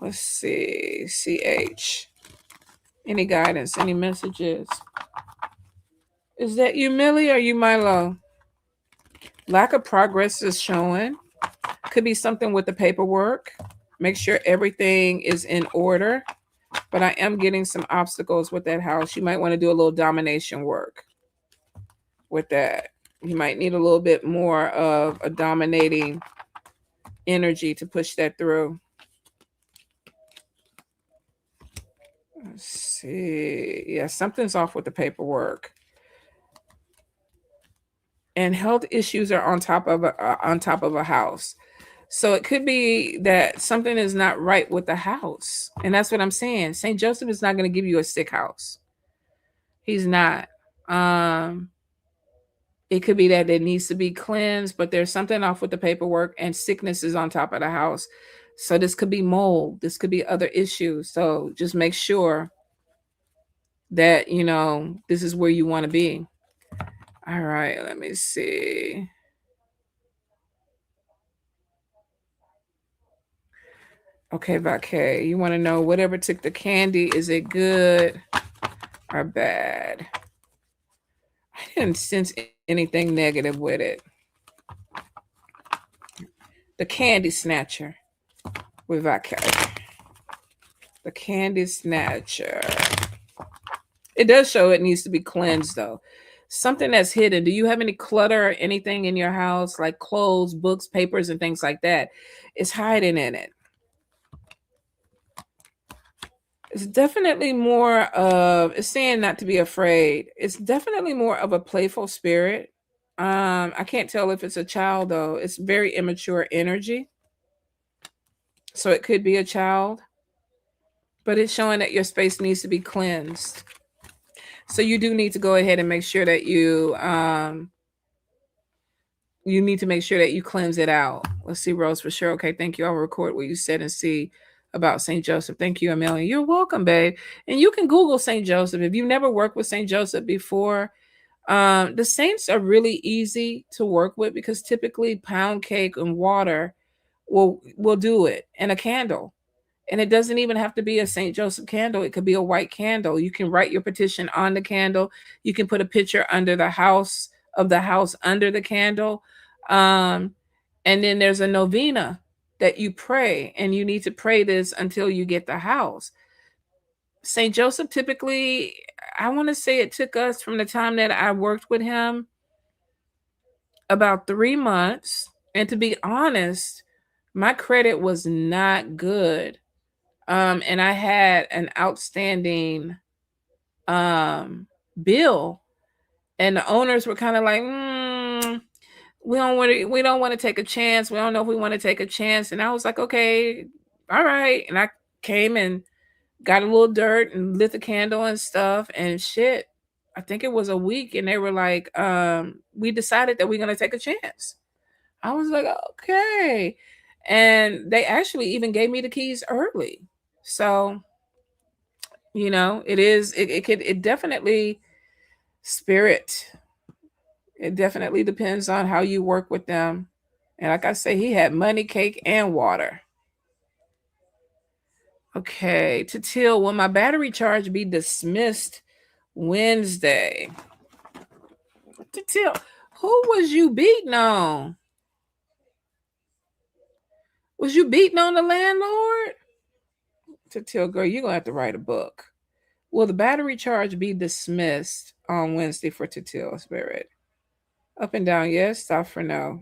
Let's see. CH. Any guidance? Any messages? Is that you, Millie, or you, Milo? Lack of progress is showing. Could be something with the paperwork. Make sure everything is in order. But I am getting some obstacles with that house. You might want to do a little domination work with that. You might need a little bit more of a dominating energy to push that through. Let's see. Yeah, something's off with the paperwork. And health issues are on top of a house. So it could be that something is not right with the house. And that's what I'm saying. St. Joseph is not going to give you a sick house. He's not. Um it could be that it needs to be cleansed, but there's something off with the paperwork and sickness is on top of the house. So this could be mold. This could be other issues. So just make sure that, this is where you want to be. All right, let me see. Okay, Vacay, you want to know whatever took the candy, is it good or bad? I didn't sense anything negative with it. The candy snatcher with Vacay. The candy snatcher. It does show it needs to be cleansed though. Something that's hidden. Do you have any clutter or anything in your house, like clothes, books, papers, and things like that? It's hiding in it. It's definitely more of, it's saying not to be afraid. It's definitely more of a playful spirit. I can't tell if it's a child though. It's very immature energy. So it could be a child. But it's showing that your space needs to be cleansed. So you do need to go ahead and make sure that you need to make sure that you cleanse it out. Let's see, Rose, for sure. Okay, thank you. I'll record what you said and see about St. Joseph. Thank you, Amelia. You're welcome, babe. And you can Google St. Joseph. If you've never worked with St. Joseph before, the saints are really easy to work with because typically pound cake and water will do it, and a candle. And it doesn't even have to be a St. Joseph candle. It could be a white candle. You can write your petition on the candle. You can put a picture under the house under the candle. Um, and then there's a novena that you pray, and you need to pray this until you get the house. St. Joseph typically, I want to say it took us from the time that I worked with him about 3 months. And to be honest, my credit was not good. And I had an outstanding bill, and the owners were kind of like, we don't want to take a chance. We don't know if we want to take a chance. And I was like, okay, all right. And I came and got a little dirt and lit the candle and stuff and shit. I think it was a week, and they were like, we decided that we're gonna take a chance. I was like, okay. And they actually even gave me the keys early. So, it definitely spirit. It definitely depends on how you work with them. And like I say, he had money, cake, and water. Okay, to Till, will my battery charge be dismissed Wednesday? To Till, who was you beating on? Was you beating on the landlord? To Till, girl, you're going to have to write a book. Will the battery charge be dismissed on Wednesday for Tatil Spirit? Up and down, yes. Stop for no.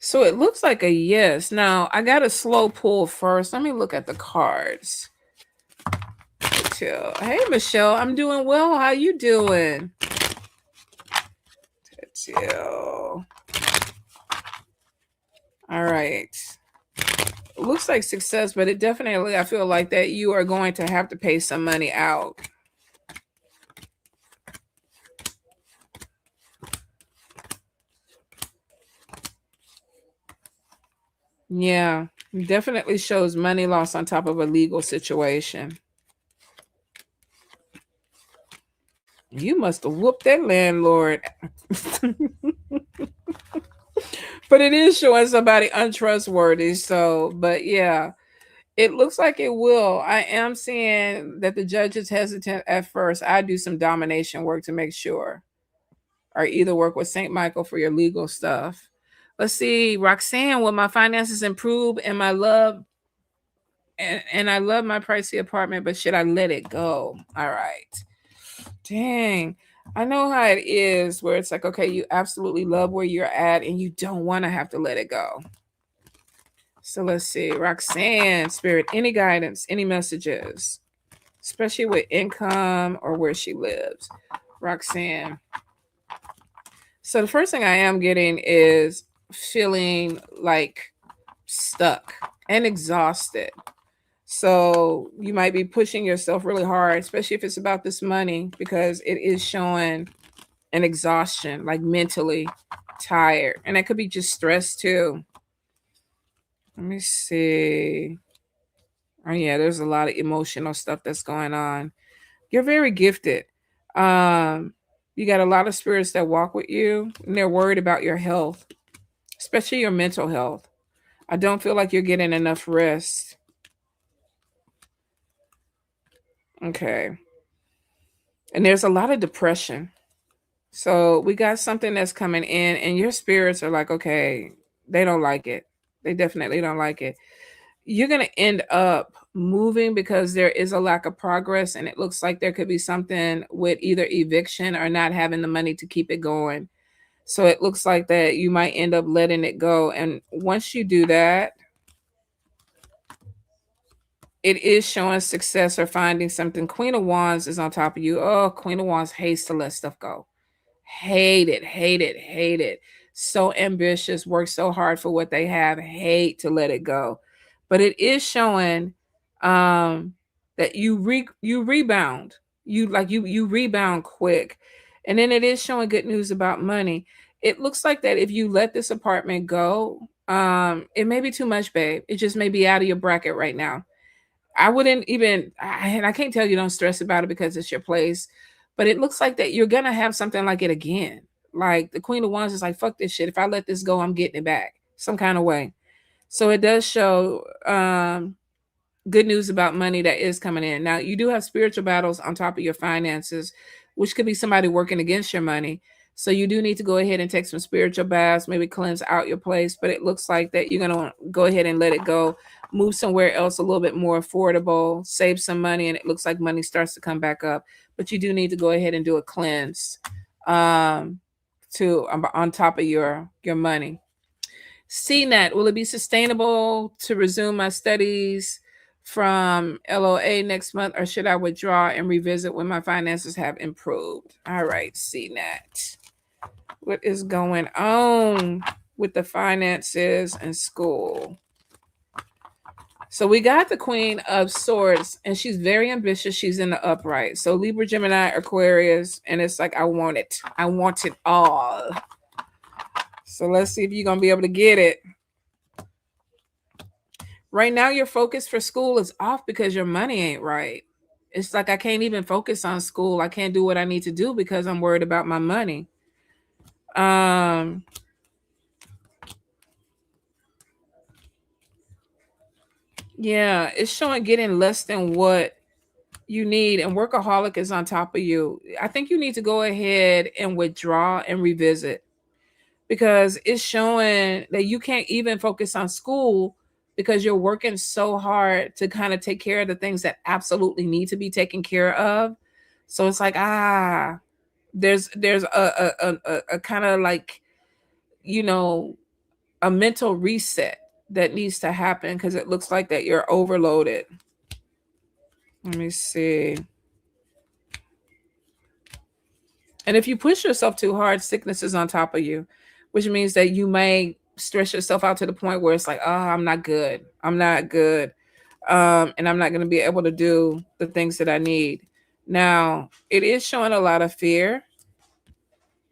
So it looks like a yes. Now I got a slow pull first. Let me look at the cards. Chill. Hey Michelle, I'm doing well. How you doing? Chill. All right. It looks like success, but it definitely, I feel like that you are going to have to pay some money out. Yeah, definitely shows money loss on top of a legal situation. You must have whooped that landlord. But it is showing somebody untrustworthy. So, but yeah, it looks like it will. I am seeing that the judge is hesitant at first. I do some domination work to make sure, or either work with St. Michael for your legal stuff. Let's see, Roxanne, will my finances improve and my love? And I love my pricey apartment, but should I let it go? All right. Dang. I know how it is where it's like, okay, you absolutely love where you're at and you don't want to have to let it go. So let's see. Roxanne, Spirit, any guidance, any messages, especially with income or where she lives. Roxanne. So the first thing I am getting is feeling like stuck and exhausted. So you might be pushing yourself really hard, especially if it's about this money, because it is showing an exhaustion, like mentally tired. And that could be just stress too. Let me see. Oh yeah, there's a lot of emotional stuff that's going on. You're very gifted. Um, you got a lot of spirits that walk with you, and they're worried about your health, especially your mental health. I don't feel like you're getting enough rest. Okay. And there's a lot of depression. So we got something that's coming in, and your spirits are like, okay, they don't like it. They definitely don't like it. You're going to end up moving because there is a lack of progress, and it looks like there could be something with either eviction or not having the money to keep it going. So it looks like that you might end up letting it go. And once you do that, it is showing success or finding something. Queen of Wands is on top of you. Oh, Queen of Wands hates to let stuff go. Hate it, hate it, hate it. So ambitious, work so hard for what they have, hate to let it go. But it is showing that you rebound. You rebound quick. And then it is showing good news about money. It looks like that if you let this apartment go, it may be too much, babe. It just may be out of your bracket right now. I wouldn't even, and I can't tell you don't stress about it because it's your place, but it looks like that you're gonna have something like it again. Like the Queen of Wands is like, fuck this shit. If I let this go, I'm getting it back some kind of way. So it does show good news about money that is coming in. Now you do have spiritual battles on top of your finances, which could be somebody working against your money. So you do need to go ahead and take some spiritual baths, maybe cleanse out your place. But it looks like that you're gonna go ahead and let it go, move somewhere else a little bit more affordable, save some money, and it looks like money starts to come back up. But you do need to go ahead and do a cleanse um, to on top of your money. CNET, will it be sustainable to resume my studies from LOA next month, or should I withdraw and revisit when my finances have improved? All right, CNET. What is going on with the finances and school? So we got the Queen of Swords, and she's very ambitious. She's in the upright. So Libra, Gemini, Aquarius, and it's like, I want it. I want it all. So let's see if you're going to be able to get it. Right now, your focus for school is off because your money ain't right. It's like I can't even focus on school. I can't do what I need to do because I'm worried about my money. Yeah, it's showing getting less than what you need, and workaholic is on top of you. I think you need to go ahead and withdraw and revisit because it's showing that you can't even focus on school because you're working so hard to kind of take care of the things that absolutely need to be taken care of. So it's like, there's a kind of like, you know, a mental reset that needs to happen because it looks like that you're overloaded. Let me see. And if you push yourself too hard, sickness is on top of you, which means that you may stress yourself out to the point where it's like, oh, I'm not good. I'm not good. And I'm not going to be able to do the things that I need. Now, it is showing a lot of fear.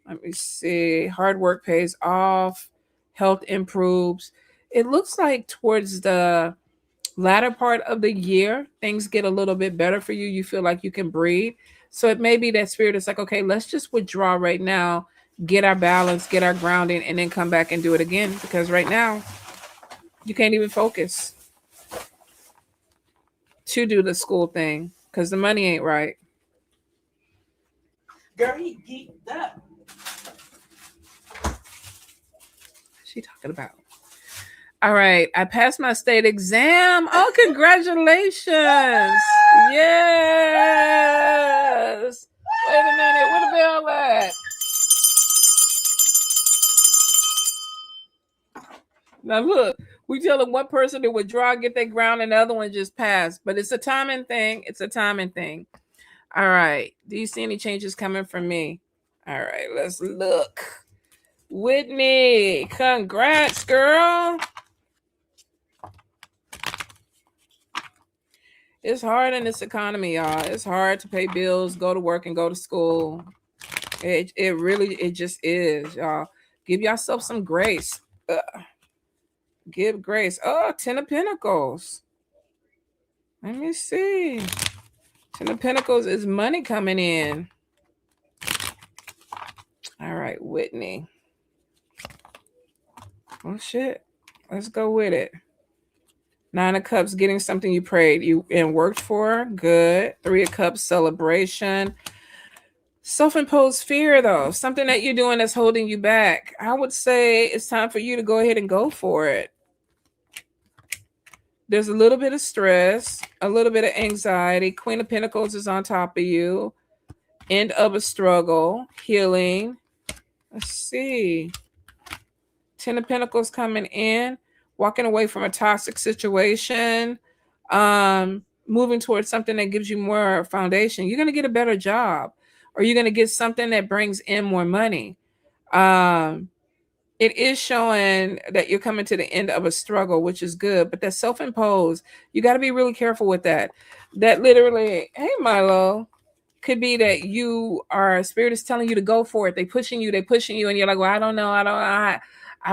Let me see. Hard work pays off. Health improves. It looks like towards the latter part of the year, things get a little bit better for you. You feel like you can breathe. So it may be that spirit is like, okay, let's just withdraw right now, get our balance, get our grounding, and then come back and do it again. Because right now, you can't even focus to do the school thing because the money ain't right. Girl, he geeked up. What's she talking about? All right, I passed my state exam. Oh, congratulations. Yes. Wait a minute, where the bell at? Now look, we telling one person to withdraw, get their ground, and the other one just passed. But it's a timing thing. It's a timing thing. All right. Do you see any changes coming from me? All right, let's look. Whitney, congrats, girl. It's hard in this economy, y'all. It's hard to pay bills, go to work, and go to school. It really, it just is, y'all. Give yourself some grace. Give grace. Oh, 10 of Pentacles. Let me see. 10 of Pentacles is money coming in. All right, Whitney. Oh, shit. Let's go with it. 9 of Cups, getting something you prayed you and worked for. Good. 3 of Cups, celebration. Self-imposed fear, though. Something that you're doing that's holding you back. I would say it's time for you to go ahead and go for it. There's a little bit of stress, a little bit of anxiety. Queen of Pentacles is on top of you. End of a struggle. Healing. Let's see. 10 of Pentacles coming in. Walking away from a toxic situation. Moving towards something that gives you more foundation. You're going to get a better job. Or you're going to get something that brings in more money. It is showing that you're coming to the end of a struggle, which is good. But that's self-imposed. You got to be really careful with that. That literally, hey, Milo, could be that you are, spirit is telling you to go for it. They're pushing you. And you're like, well, I don't know. I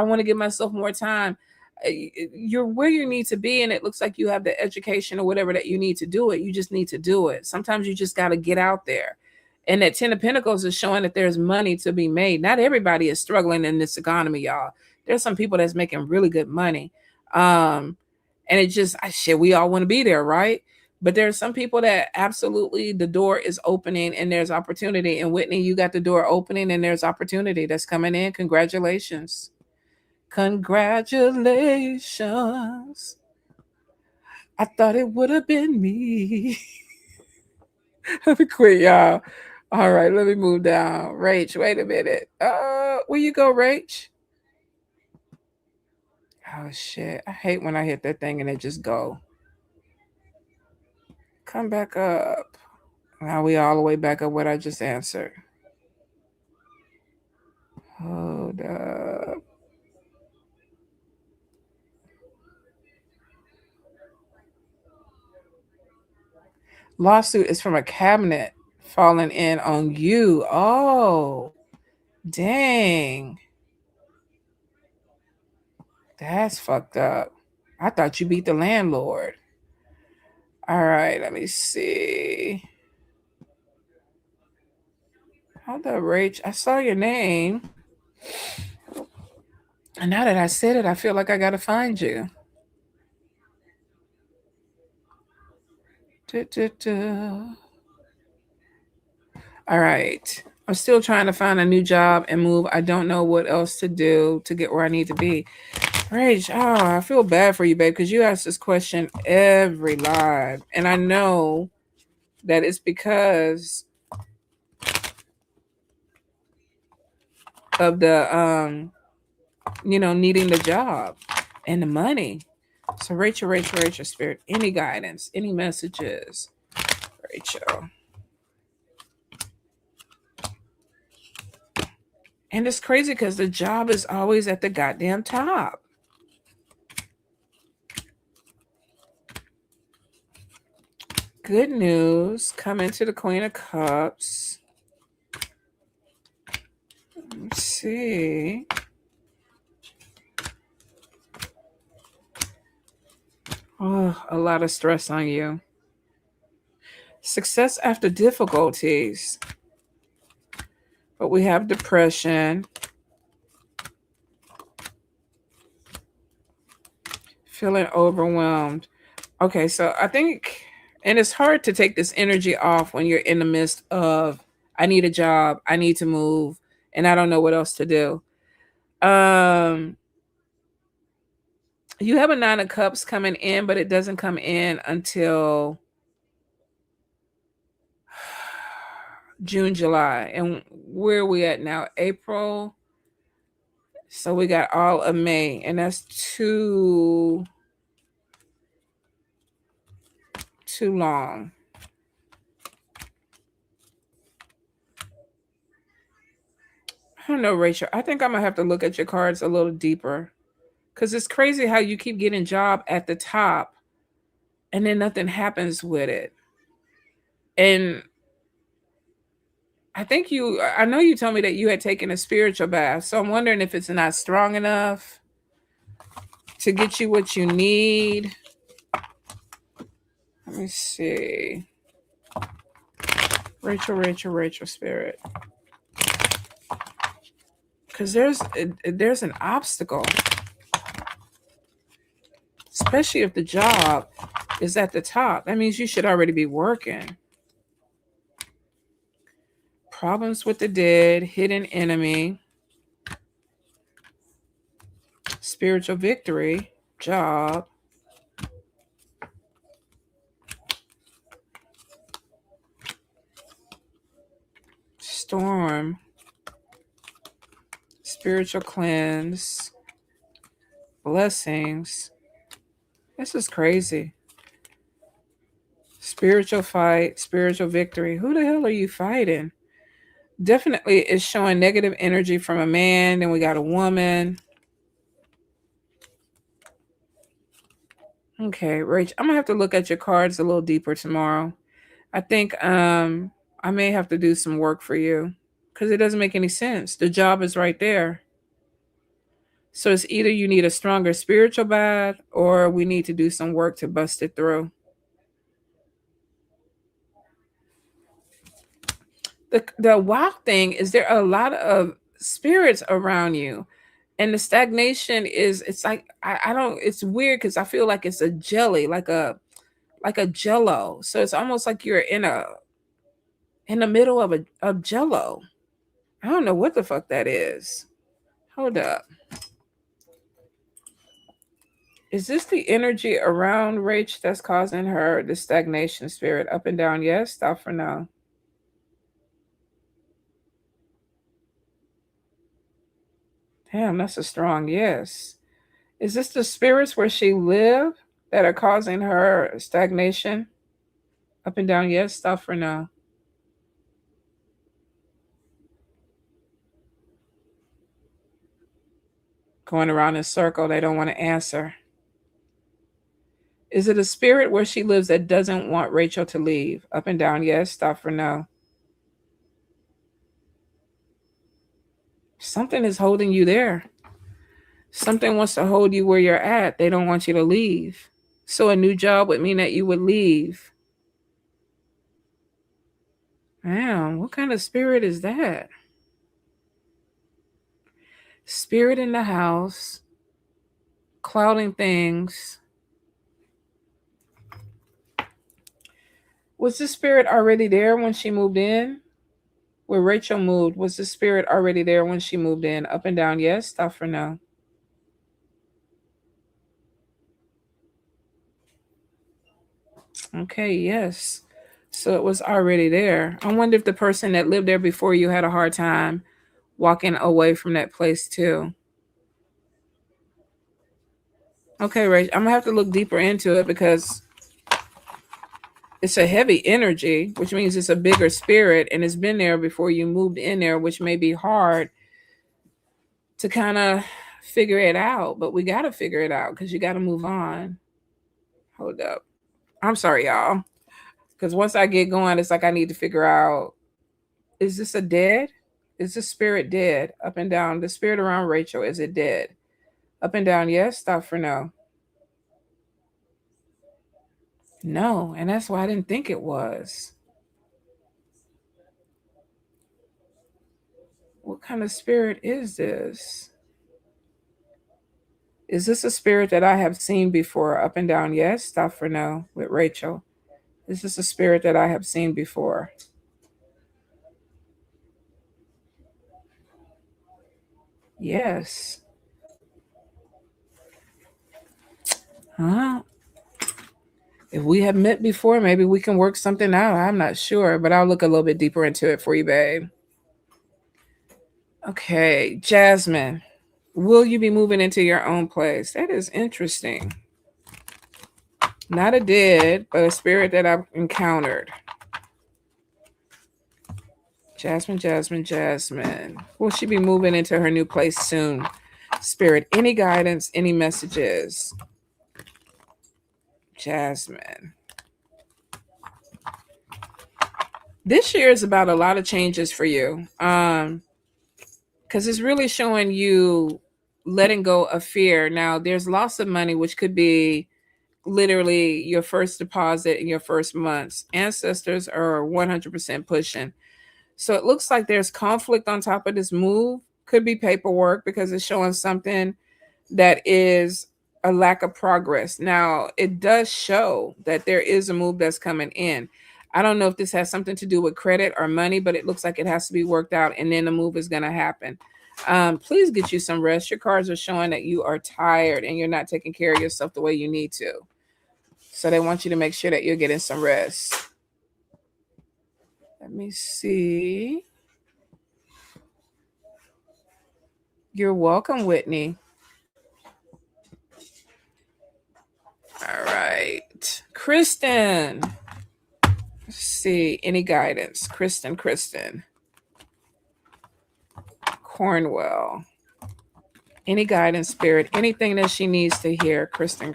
want to give myself more time. You're where you need to be, and it looks like you have the education or whatever that you need to do it. You just need to do it. Sometimes you just got to get out there. And that 10 of Pentacles is showing that there's money to be made. Not everybody is struggling in this economy, y'all. There's some people that's making really good money. And it just, shit, we all want to be there, right? But there's some people that absolutely the door is opening and there's opportunity. And Whitney, you got the door opening and there's opportunity that's coming in. Congratulations. Congratulations. I thought it would have been me. Let me quit, y'all. All right, let me move down. Rach, wait a minute. Where you go, Rach? Oh, shit. I hate when I hit that thing and it just go. Come back up. Now we all the way back up what I just answered. Hold up. Lawsuit is from a cabinet falling in on you. Oh, dang. That's fucked up. I thought you beat the landlord. All right, let me see. Hold up, Rach. I saw your name. And now that I said it, I feel like I got to find you. All right. I'm still trying to find a new job and move. I don't know what else to do to get where I need to be. Rach, I feel bad for you, babe, because you ask this question every live. And I know that it's because of the needing the job and the money. So Rachel, Spirit, any guidance, any messages, Rachel. And it's crazy because the job is always at the goddamn top. Good news coming to the Queen of Cups. Let's see. Oh, a lot of stress on you. Success after difficulties. But we have depression. Feeling overwhelmed. Okay, so I think, and it's hard to take this energy off when you're in the midst of, I need a job, I need to move, and I don't know what else to do. You have a 9 of Cups coming in, but it doesn't come in until June, July. And where are we at now? April. So we got all of May, and that's too long. I don't know, Rachel. I think I'm going to have to look at your cards a little deeper. Because it's crazy how you keep getting job at the top and then nothing happens with it. And I know you told me that you had taken a spiritual bath. So I'm wondering if it's not strong enough to get you what you need. Let me see. Rachel, Spirit. Because there's an obstacle. Especially if the job is at the top. That means you should already be working. Problems with the dead, hidden enemy, spiritual victory, job, storm, spiritual cleanse, blessings. This is crazy. Spiritual fight, spiritual victory. Who the hell are you fighting? Definitely is showing negative energy from a man. Then we got a woman. Okay, Rach, I'm gonna have to look at your cards a little deeper tomorrow. I think I may have to do some work for you because it doesn't make any sense. The job is right there. So it's either you need a stronger spiritual bath or we need to do some work to bust it through. The wild thing is there are a lot of spirits around you, and the stagnation is, it's like I don't, it's weird because I feel like it's a jelly, like a jello. So it's almost like you're in the middle of jello. I don't know what the fuck that is. Hold up. Is this the energy around Rach that's causing her the stagnation spirit? Up and down, yes. Stop for now. Damn, that's a strong yes. Is this the spirits where she lived that are causing her stagnation? Up and down, yes. Stop for now. Going around in a circle, they don't want to answer. Is it a spirit where she lives that doesn't want Rachel to leave? Up and down, yes. Stop for no. Something is holding you there. Something wants to hold you where you're at. They don't want you to leave. So a new job would mean that you would leave. Damn, what kind of spirit is that? Spirit in the house, clouding things. Was the spirit already there when she moved in? Where Rachel moved, was the spirit already there when she moved in? Up and down, yes. Stop for no. Okay, yes. So it was already there. I wonder if the person that lived there before you had a hard time walking away from that place too. Okay, Rach, I'm gonna have to look deeper into it because it's a heavy energy, which means it's a bigger spirit and it's been there before you moved in there, which may be hard to kind of figure it out. But we got to figure it out because you got to move on. Hold up. I'm sorry, y'all. Because once I get going, it's like I need to figure out, is this a dead? Is the spirit dead? Up and down. The spirit around Rachel, is it dead? Up and down, yes. Stop for no. No. And that's why I didn't think it was. What kind of spirit is this? Is this a spirit that I have seen before? Up and down, yes. Stop for no with Rachel. Is this a spirit that I have seen before? Yes. Huh? If we have met before, maybe we can work something out. I'm not sure, but I'll look a little bit deeper into it for you, babe. Okay, Jasmine, will you be moving into your own place? That is interesting. Not a dead, but a spirit that I've encountered. Jasmine, Jasmine, Jasmine. Will she be moving into her new place soon? Spirit, any guidance, any messages? Jasmine. This year is about a lot of changes for you. Because it's really showing you letting go of fear. Now, there's loss of money, which could be literally your first deposit in your first months. Ancestors are 100% pushing. So it looks like there's conflict on top of this move. Could be paperwork because it's showing something that is a lack of progress. Now, it does show that there is a move that's coming in. I don't know if this has something to do with credit or money, but it looks like it has to be worked out and then the move is going to happen. Please get you some rest. Your cards are showing that you are tired and you're not taking care of yourself the way you need to. So they want you to make sure that you're getting some rest. Let me see. You're welcome, Whitney. All right. Kristen. Let's see. Any guidance? Kristen. Cornwell. Any guidance, spirit? Anything that she needs to hear? Kristen.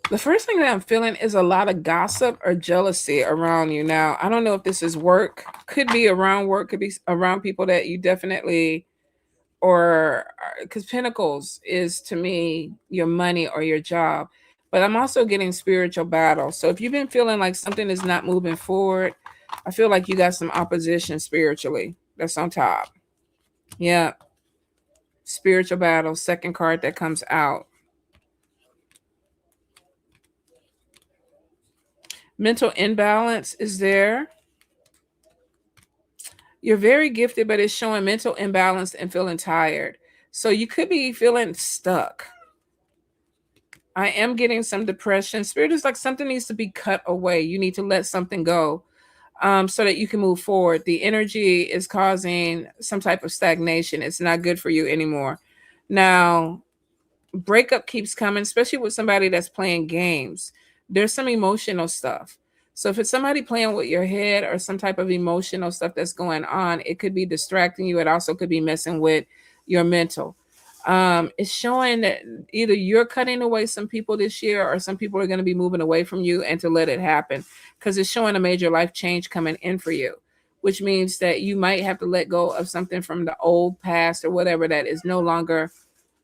The first thing that I'm feeling is a lot of gossip or jealousy around you. Now, I don't know if this is work, could be around work, could be around people that you definitely, or because Pentacles is to me your money or your job. But I'm also getting spiritual battle. So if you've been feeling like something is not moving forward, I feel like you got some opposition spiritually. That's on top. Yeah. Spiritual battle, second card that comes out. Mental imbalance is there. You're very gifted, but it's showing mental imbalance and feeling tired. So you could be feeling stuck. I am getting some depression. Spirit is like something needs to be cut away. You need to let something go so that you can move forward. The energy is causing some type of stagnation. It's not good for you anymore. Now, breakup keeps coming, especially with somebody that's playing games. There's some emotional stuff. So if it's somebody playing with your head or some type of emotional stuff that's going on, it could be distracting you. It also could be messing with your mental. It's showing that either you're cutting away some people this year or some people are going to be moving away from you, and to let it happen, because it's showing a major life change coming in for you, which means that you might have to let go of something from the old past or whatever that is no longer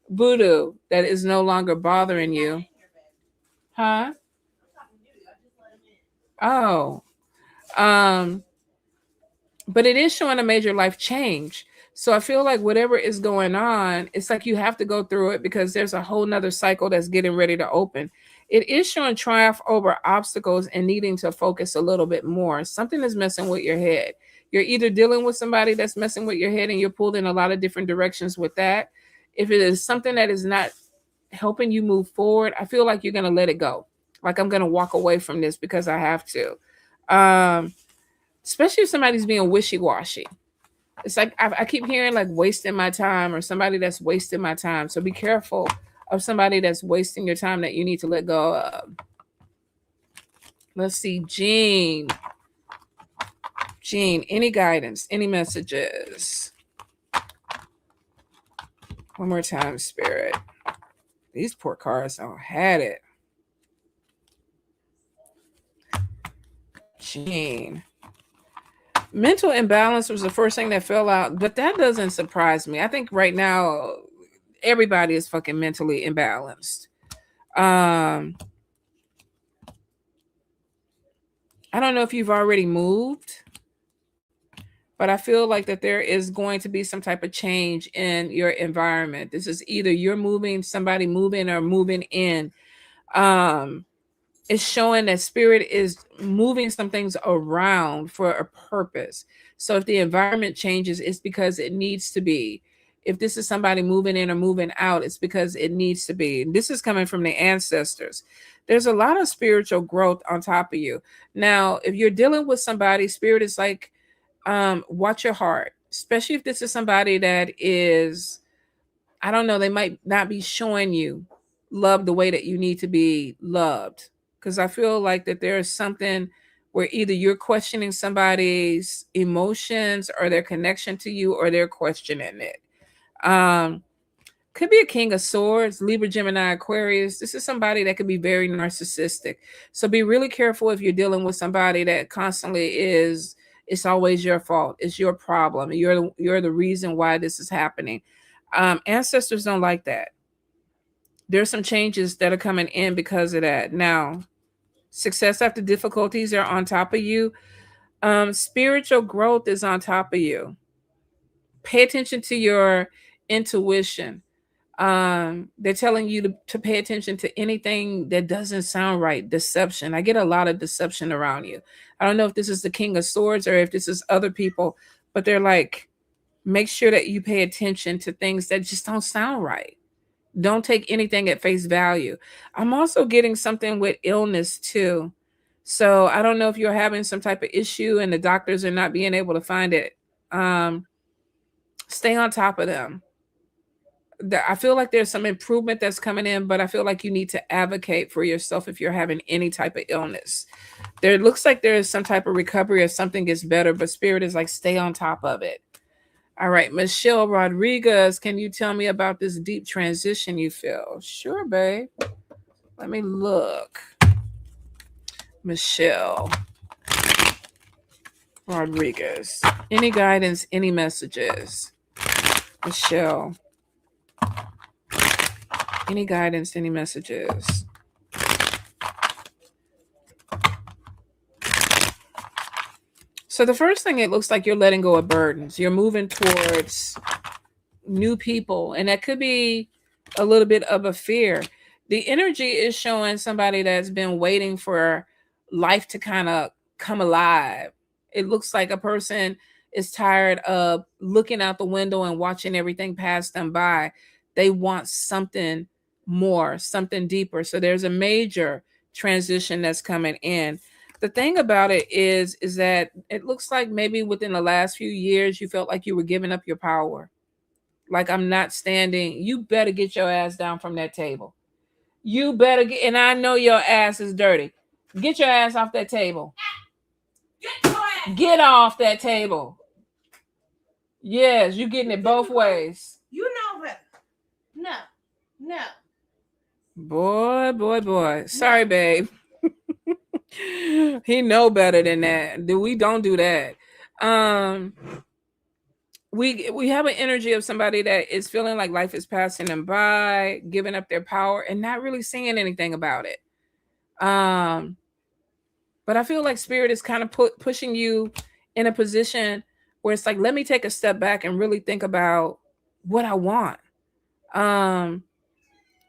voodoo, that is no longer bothering you. Huh? Oh. Um, but it is showing a major life change. So I feel like whatever is going on, it's like you have to go through it because there's a whole nother cycle that's getting ready to open. It is showing triumph over obstacles and needing to focus a little bit more. Something is messing with your head. You're either dealing with somebody that's messing with your head and you're pulled in a lot of different directions with that. If it is something that is not helping you move forward, I feel like you're going to let it go. Like, I'm going to walk away from this because I have to. Especially if somebody's being wishy-washy. It's like I keep hearing like wasting my time or somebody that's wasting my time. So be careful of somebody that's wasting your time that you need to let go of. Let's see, Jean. Jean, any guidance, any messages? One more time, Spirit. These poor cards don't had it. Jean. Mental imbalance was the first thing that fell out, but that doesn't surprise me. I think right now everybody is fucking mentally imbalanced. I don't know if you've already moved, but I feel like that there is going to be some type of change in your environment. This is either you're moving, somebody moving, or moving in. It's showing that spirit is moving some things around for a purpose. So if the environment changes, it's because it needs to be. If this is somebody moving in or moving out, it's because it needs to be. This is coming from the ancestors. There's a lot of spiritual growth on top of you. Now, if you're dealing with somebody, spirit is like, watch your heart, especially if this is somebody that is, I don't know, they might not be showing you love the way that you need to be loved. Because I feel like that there is something where either you're questioning somebody's emotions or their connection to you, or they're questioning it. Could be a King of Swords, Libra, Gemini, Aquarius. This is somebody that could be very narcissistic. So be really careful if you're dealing with somebody that constantly is, it's always your fault. It's your problem. You're the reason why this is happening. Ancestors don't like that. There's some changes that are coming in because of that. Now, success after difficulties are on top of you. Spiritual growth is on top of you. Pay attention to your intuition. They're telling you to pay attention to anything that doesn't sound right. Deception. I get a lot of deception around you. I don't know if this is the King of Swords or if this is other people, but they're like, make sure that you pay attention to things that just don't sound right. Don't take anything at face value. I'm also getting something with illness too. So I don't know if you're having some type of issue and the doctors are not being able to find it. Stay on top of them. I feel like there's some improvement that's coming in, but I feel like you need to advocate for yourself if you're having any type of illness. There looks like there is some type of recovery or something gets better, but spirit is like, stay on top of it. All right, Michelle Rodriguez, can you tell me about this deep transition you feel? Sure, babe. Let me look. Michelle Rodriguez. Any guidance, any messages? Michelle. Any guidance, any messages? So the first thing, it looks like you're letting go of burdens. You're moving towards new people, and that could be a little bit of a fear. The energy is showing somebody that's been waiting for life to kind of come alive. It looks like a person is tired of looking out the window and watching everything pass them by. They want something more, something deeper. So there's a major transition that's coming in. The thing about it is that it looks like maybe within the last few years you felt like you were giving up your power. Like, I'm not standing. You better get your ass down from that table. You better get, and I know your ass is dirty. Get your ass off that table. Get off that table. Yes, you getting it both ways. You know better. No. Boy. Sorry, babe. He know better than that. We don't do that. We have an energy of somebody that is feeling like life is passing them by, giving up their power and not really seeing anything about it. But I feel like spirit is kind of pushing you in a position where it's like, let me take a step back and really think about what I want.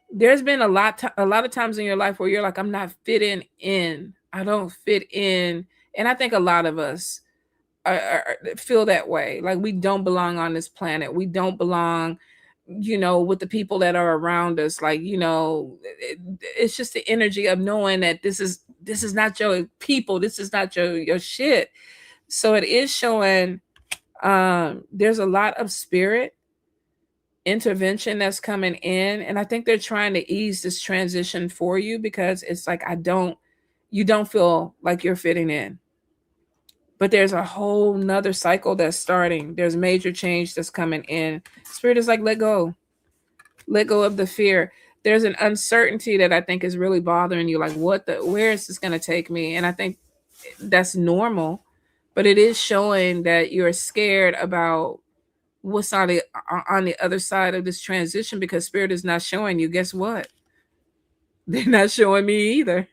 There's been a lot of times in your life where you're like, I'm not fitting in. I don't fit in. And I think a lot of us feel that way. Like, we don't belong on this planet. We don't belong, with the people that are around us. Like, it's just the energy of knowing that this is not your people. This is not your shit. So it is showing There's a lot of spirit intervention that's coming in, and I think they're trying to ease this transition for you, because it's like you don't feel like you're fitting in, but there's a whole nother cycle that's starting. There's major change that's coming in. Spirit is like, let go of the fear. There's an uncertainty that I think is really bothering you, like where is this going to take me? And I think that's normal, but it is showing that you're scared about what's on the other side of this transition, because spirit is not showing you. Guess what? They're not showing me either.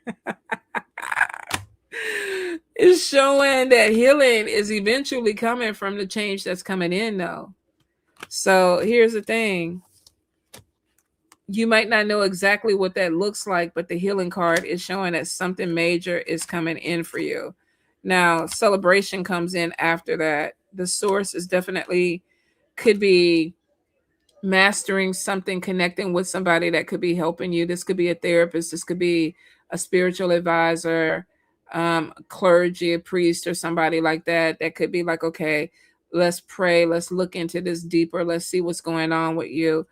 It's showing that healing is eventually coming from the change that's coming in, though. So here's the thing. You might not know exactly what that looks like, but the healing card is showing that something major is coming in for you. Now, celebration comes in after that. The source is definitely could be mastering something, connecting with somebody that could be helping you. This could be a therapist. This could be a spiritual advisor, clergy, a priest, or somebody like that. That could be like, okay, let's pray. Let's look into this deeper. Let's see what's going on with you.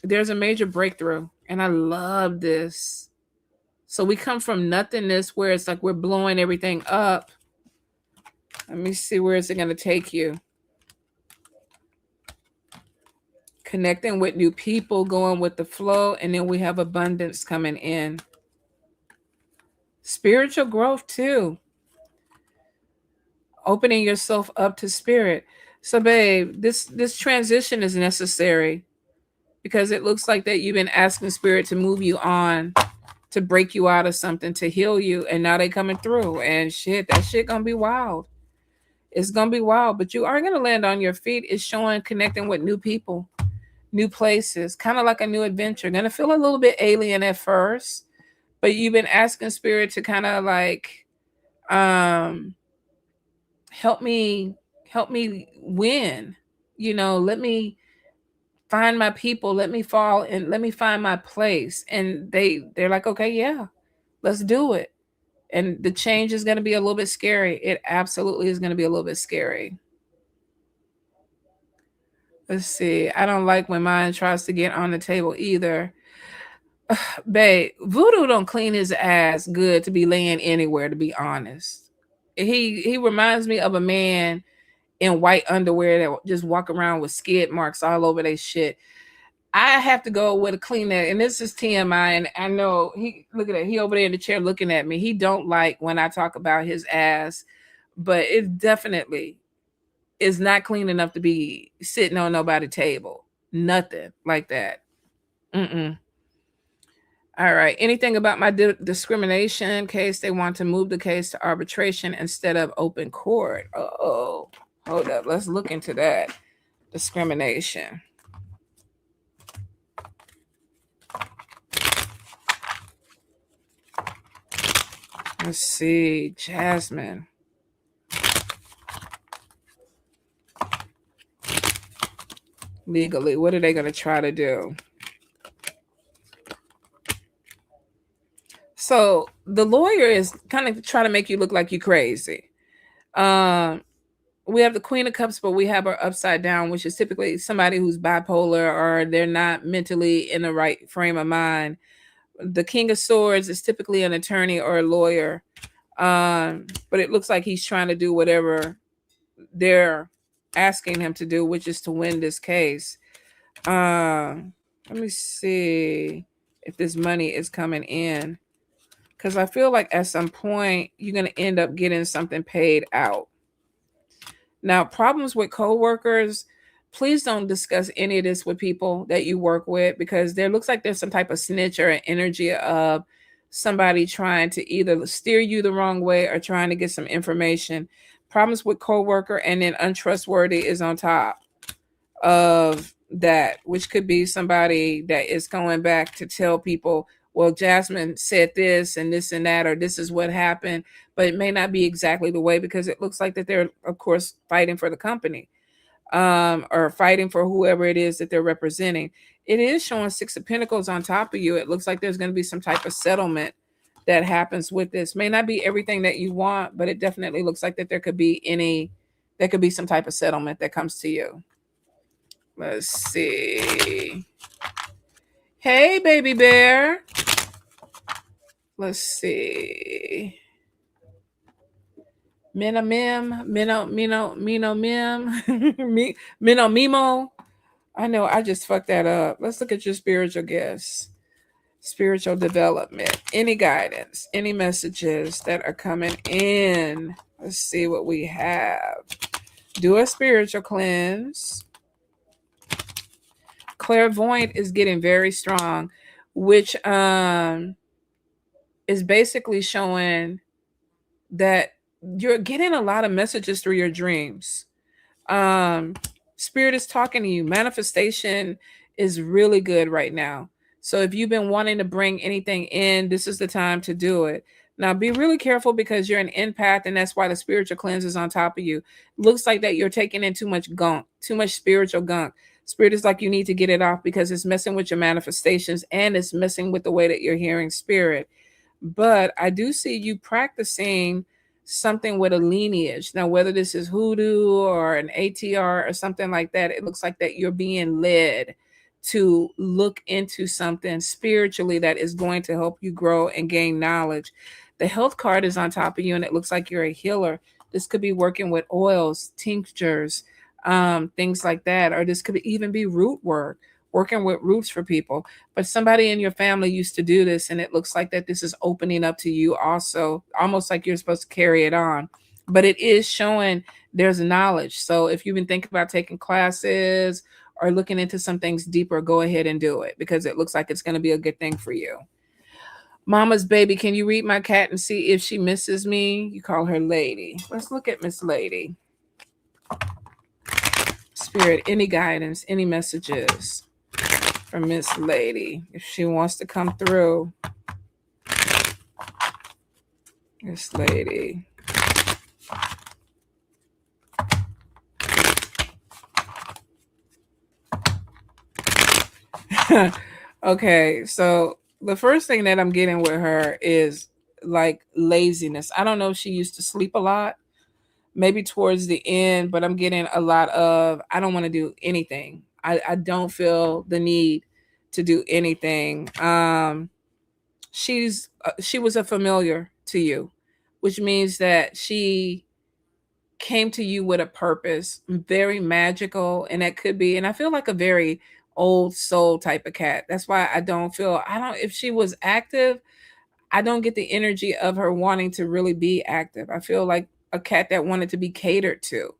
There's a major breakthrough, and I love this. So we come from nothingness, where it's like we're blowing everything up. Let me see, where is it going to take you? Connecting with new people, going with the flow, and then we have abundance coming in. Spiritual growth too. Opening yourself up to spirit. So babe, this transition is necessary, because it looks like that you've been asking spirit to move you on, to break you out of something, to heal you, and now they coming through, and that shit gonna be wild. It's gonna be wild, but you are gonna land on your feet. It's showing connecting with new people, new places, kind of like a new adventure. Gonna feel a little bit alien at first, but you've been asking spirit to kind of like help me win. Let me find my people, let me fall, and let me find my place. And they're like, okay, yeah, let's do it. And the change is going to be a little bit scary. It absolutely is going to be a little bit scary. Let's see. I don't like when mine tries to get on the table either. Babe, Voodoo don't clean his ass good to be laying anywhere, to be honest. He reminds me of a man in white underwear that just walk around with skid marks all over their shit. I have to go with a clean that, and this is TMI, and I know look at that, he over there in the chair looking at me. He don't like when I talk about his ass, but it definitely is not clean enough to be sitting on nobody's table. Nothing like that. Mm-mm. All right. Anything about my discrimination case? They want to move the case to arbitration instead of open court. Oh, hold up. Let's look into that. Discrimination. Let's see. Jasmine. Legally, what are they going to try to do? So the lawyer is kind of trying to make you look like you're crazy. We have the Queen of Cups, but we have her upside down, which is typically somebody who's bipolar or they're not mentally in the right frame of mind. The King of Swords is typically an attorney or a lawyer, but it looks like he's trying to do whatever they're asking him to do, which is to win this case. Let me see if this money is coming in, because I feel like at some point you're going to end up getting something paid out. Now, problems with coworkers, please don't discuss any of this with people that you work with, because there looks like there's some type of snitch or an energy of somebody trying to either steer you the wrong way or trying to get some information. Problems with coworker, and then untrustworthy is on top of that, which could be somebody that is going back to tell people, well, Jasmine said this and this and that, or this is what happened, but it may not be exactly the way, because it looks like that they're, of course, fighting for the company, or fighting for whoever it is that they're representing. It is showing Six of Pentacles on top of you. It looks like there's going to be some type of settlement that happens with this. May not be everything that you want, but it definitely looks like that there could be any There could be some type of settlement that comes to you. Let's see. Hey, baby bear. Let's see. Mino Mim, Mino Mim, Mino Mimo. I know I just fucked that up. Let's look at your spiritual gifts, spiritual development, any guidance, any messages that are coming in. Let's see what we have. Do a spiritual cleanse. Clairvoyant is getting very strong, which is basically showing that you're getting a lot of messages through your dreams. um Spirit is talking to you. Manifestation is really good right now. So if you've been wanting to bring anything in, this is the time to do it. Now be really careful because you're an empath, and that's why the spiritual cleanse is on top of you. Looks like that you're taking in too much gunk, too much spiritual gunk. Spirit is like, you need to get it off because it's messing with your manifestations and it's messing with the way that you're hearing spirit. But I do see you practicing something with a lineage. Now, whether this is hoodoo or an ATR or something like that, it looks like that you're being led to look into something spiritually that is going to help you grow and gain knowledge. The health card is on top of you, and it looks like you're a healer. This could be working with oils, tinctures, things like that, or this could even be root work, working with roots for people. But somebody in your family used to do this, and it looks like that this is opening up to you also, almost like you're supposed to carry it on. But it is showing there's knowledge. So if you've been thinking about taking classes or looking into some things deeper, go ahead and do it because it looks like it's going to be a good thing for you. Mama's baby, can you read my cat and see if she misses me? You call her Lady. Let's look at Miss Lady. Spirit, any guidance, any messages from Miss Lady, if she wants to come through. Miss Lady. Okay, so the first thing that I'm getting with her is like laziness. I don't know if she used to sleep a lot, maybe towards the end, but I'm getting a lot of I don't want to do anything. I don't feel the need to do anything. She was a familiar to you, which means that she came to you with a purpose, very magical, and that could be, and I feel like a very old soul type of cat. That's why I don't, if she was active, I don't get the energy of her wanting to really be active. I feel like a cat that wanted to be catered to.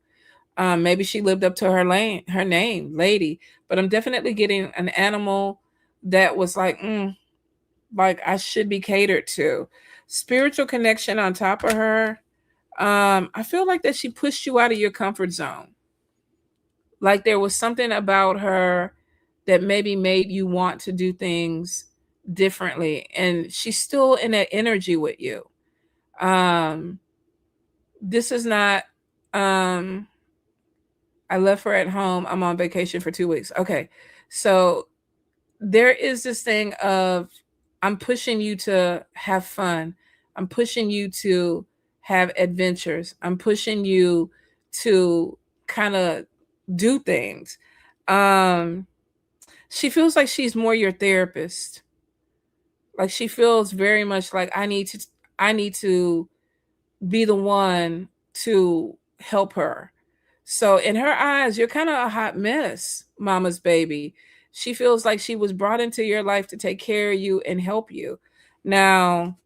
Maybe she lived up to her name, Lady, but I'm definitely getting an animal that was like I should be catered to. Spiritual connection on top of her. I feel like that she pushed you out of your comfort zone. Like there was something about her that maybe made you want to do things differently. And she's still in that energy with you. Um, this is not I left her at home. I'm on vacation for 2 weeks. Okay. So there is this thing of I'm pushing you to have fun. I'm pushing you to have adventures. I'm pushing you to kind of do things. Um she feels like she's more your therapist. Like she feels very much like I need to be the one to help her. So in her eyes, you're kind of a hot mess, mama's baby. She feels like she was brought into your life to take care of you and help you. Now,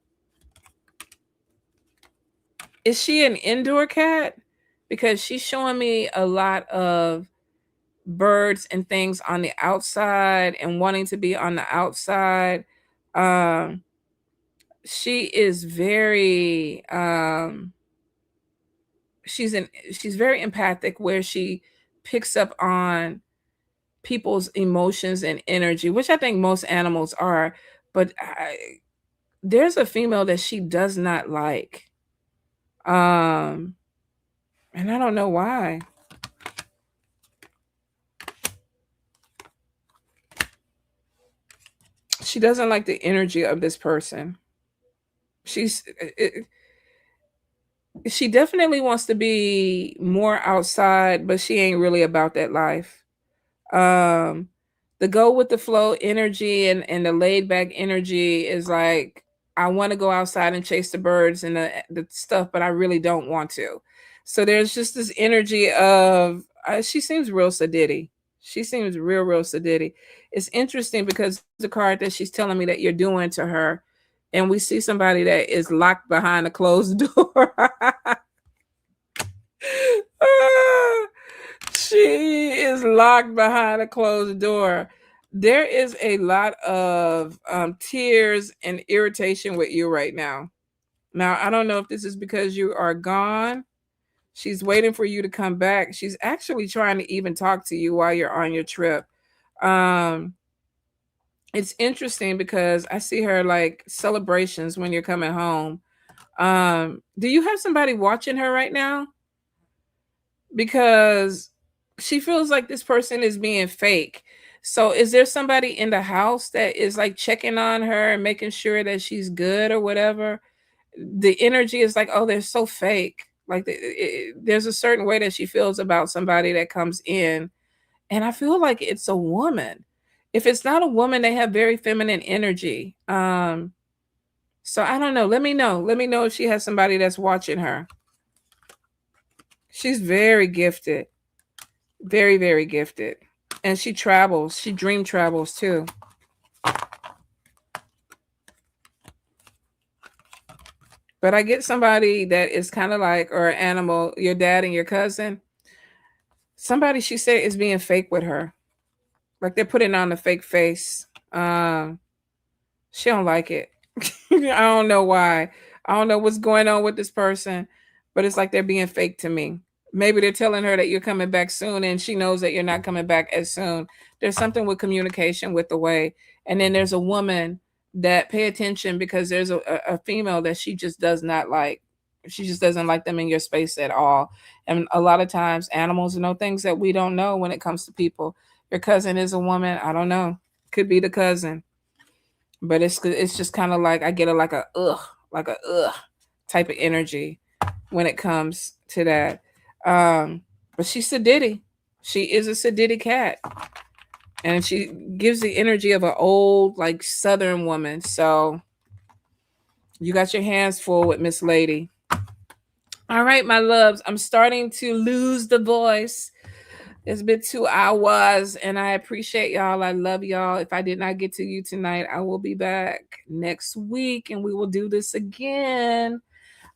is she an indoor cat? Because she's showing me a lot of birds and things on the outside and wanting to be on the outside. Um, she is very she's very empathic where she picks up on people's emotions and energy, which I think most animals are. But there's a female that she does not like, um, and I don't know why. She doesn't like the energy of this person. She's She definitely wants to be more outside, but she ain't really about that life. Um, the go with the flow energy and the laid back energy is like, I want to go outside and chase the birds and the stuff, but I really don't want to. So there's just this energy of she seems real sedity. She seems real sedity. It's interesting because here's the card that she's telling me that you're doing to her, and we see somebody that is locked behind a closed door. She is locked behind a closed door. There is a lot of tears and irritation with you right now. Now, I don't know if this is because you are gone. She's waiting for you to come back. She's actually trying to even talk to you while you're on your trip. Um, it's interesting because I see her like celebrations when you're coming home. Do you have somebody watching her right now? Because she feels like this person is being fake. So is there somebody in the house that is like checking on her and making sure that she's good or whatever? The energy is like, oh, they're so fake. Like there's a certain way that she feels about somebody that comes in, and I feel like it's a woman. If it's not a woman, they have very feminine energy. So I don't know. Let me know. Let me know if she has somebody that's watching her. She's very gifted. Very gifted. And she travels. She dream travels too. But I get somebody that is kind of like, or an animal, your dad and your cousin. Somebody she said is being fake with her. Like they're putting on a fake face. She don't like it. I don't know why. I don't know what's going on with this person, but it's like they're being fake to me. Maybe they're telling her that you're coming back soon and she knows that you're not coming back as soon. There's something with communication with the way. And then there's a woman that pay attention because there's a female that she just does not like. She just doesn't like them in your space at all. And a lot of times animals know things that we don't know when it comes to people. Your cousin is a woman. I don't know. Could be the cousin, but it's just kind of like I get a like a ugh type of energy when it comes to that. But she's sedity. She is a sedity cat, and she gives the energy of an old like Southern woman. So you got your hands full with Miss Lady. All right, my loves, I'm starting to lose the voice. It's been 2 hours, and I appreciate y'all. I love y'all. If I did not get to you tonight, I will be back next week, and we will do this again.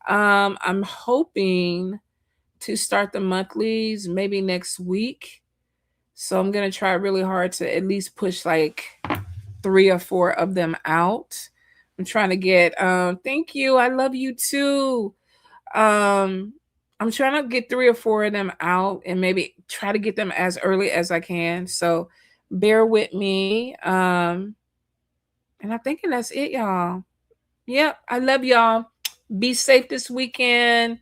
I'm hoping to start the monthlies maybe next week. So I'm gonna try really hard to at least push like 3 or 4 of them out. I'm trying to get thank you. I love you too. Um I'm trying to get 3 or 4 of them out and maybe try to get them as early as I can. So bear with me. And I'm thinking that's it, y'all. Yep, I love y'all. Be safe this weekend.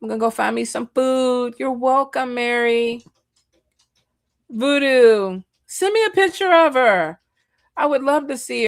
I'm gonna go find me some food. You're welcome, Mary. Voodoo. Send me a picture of her. I would love to see her.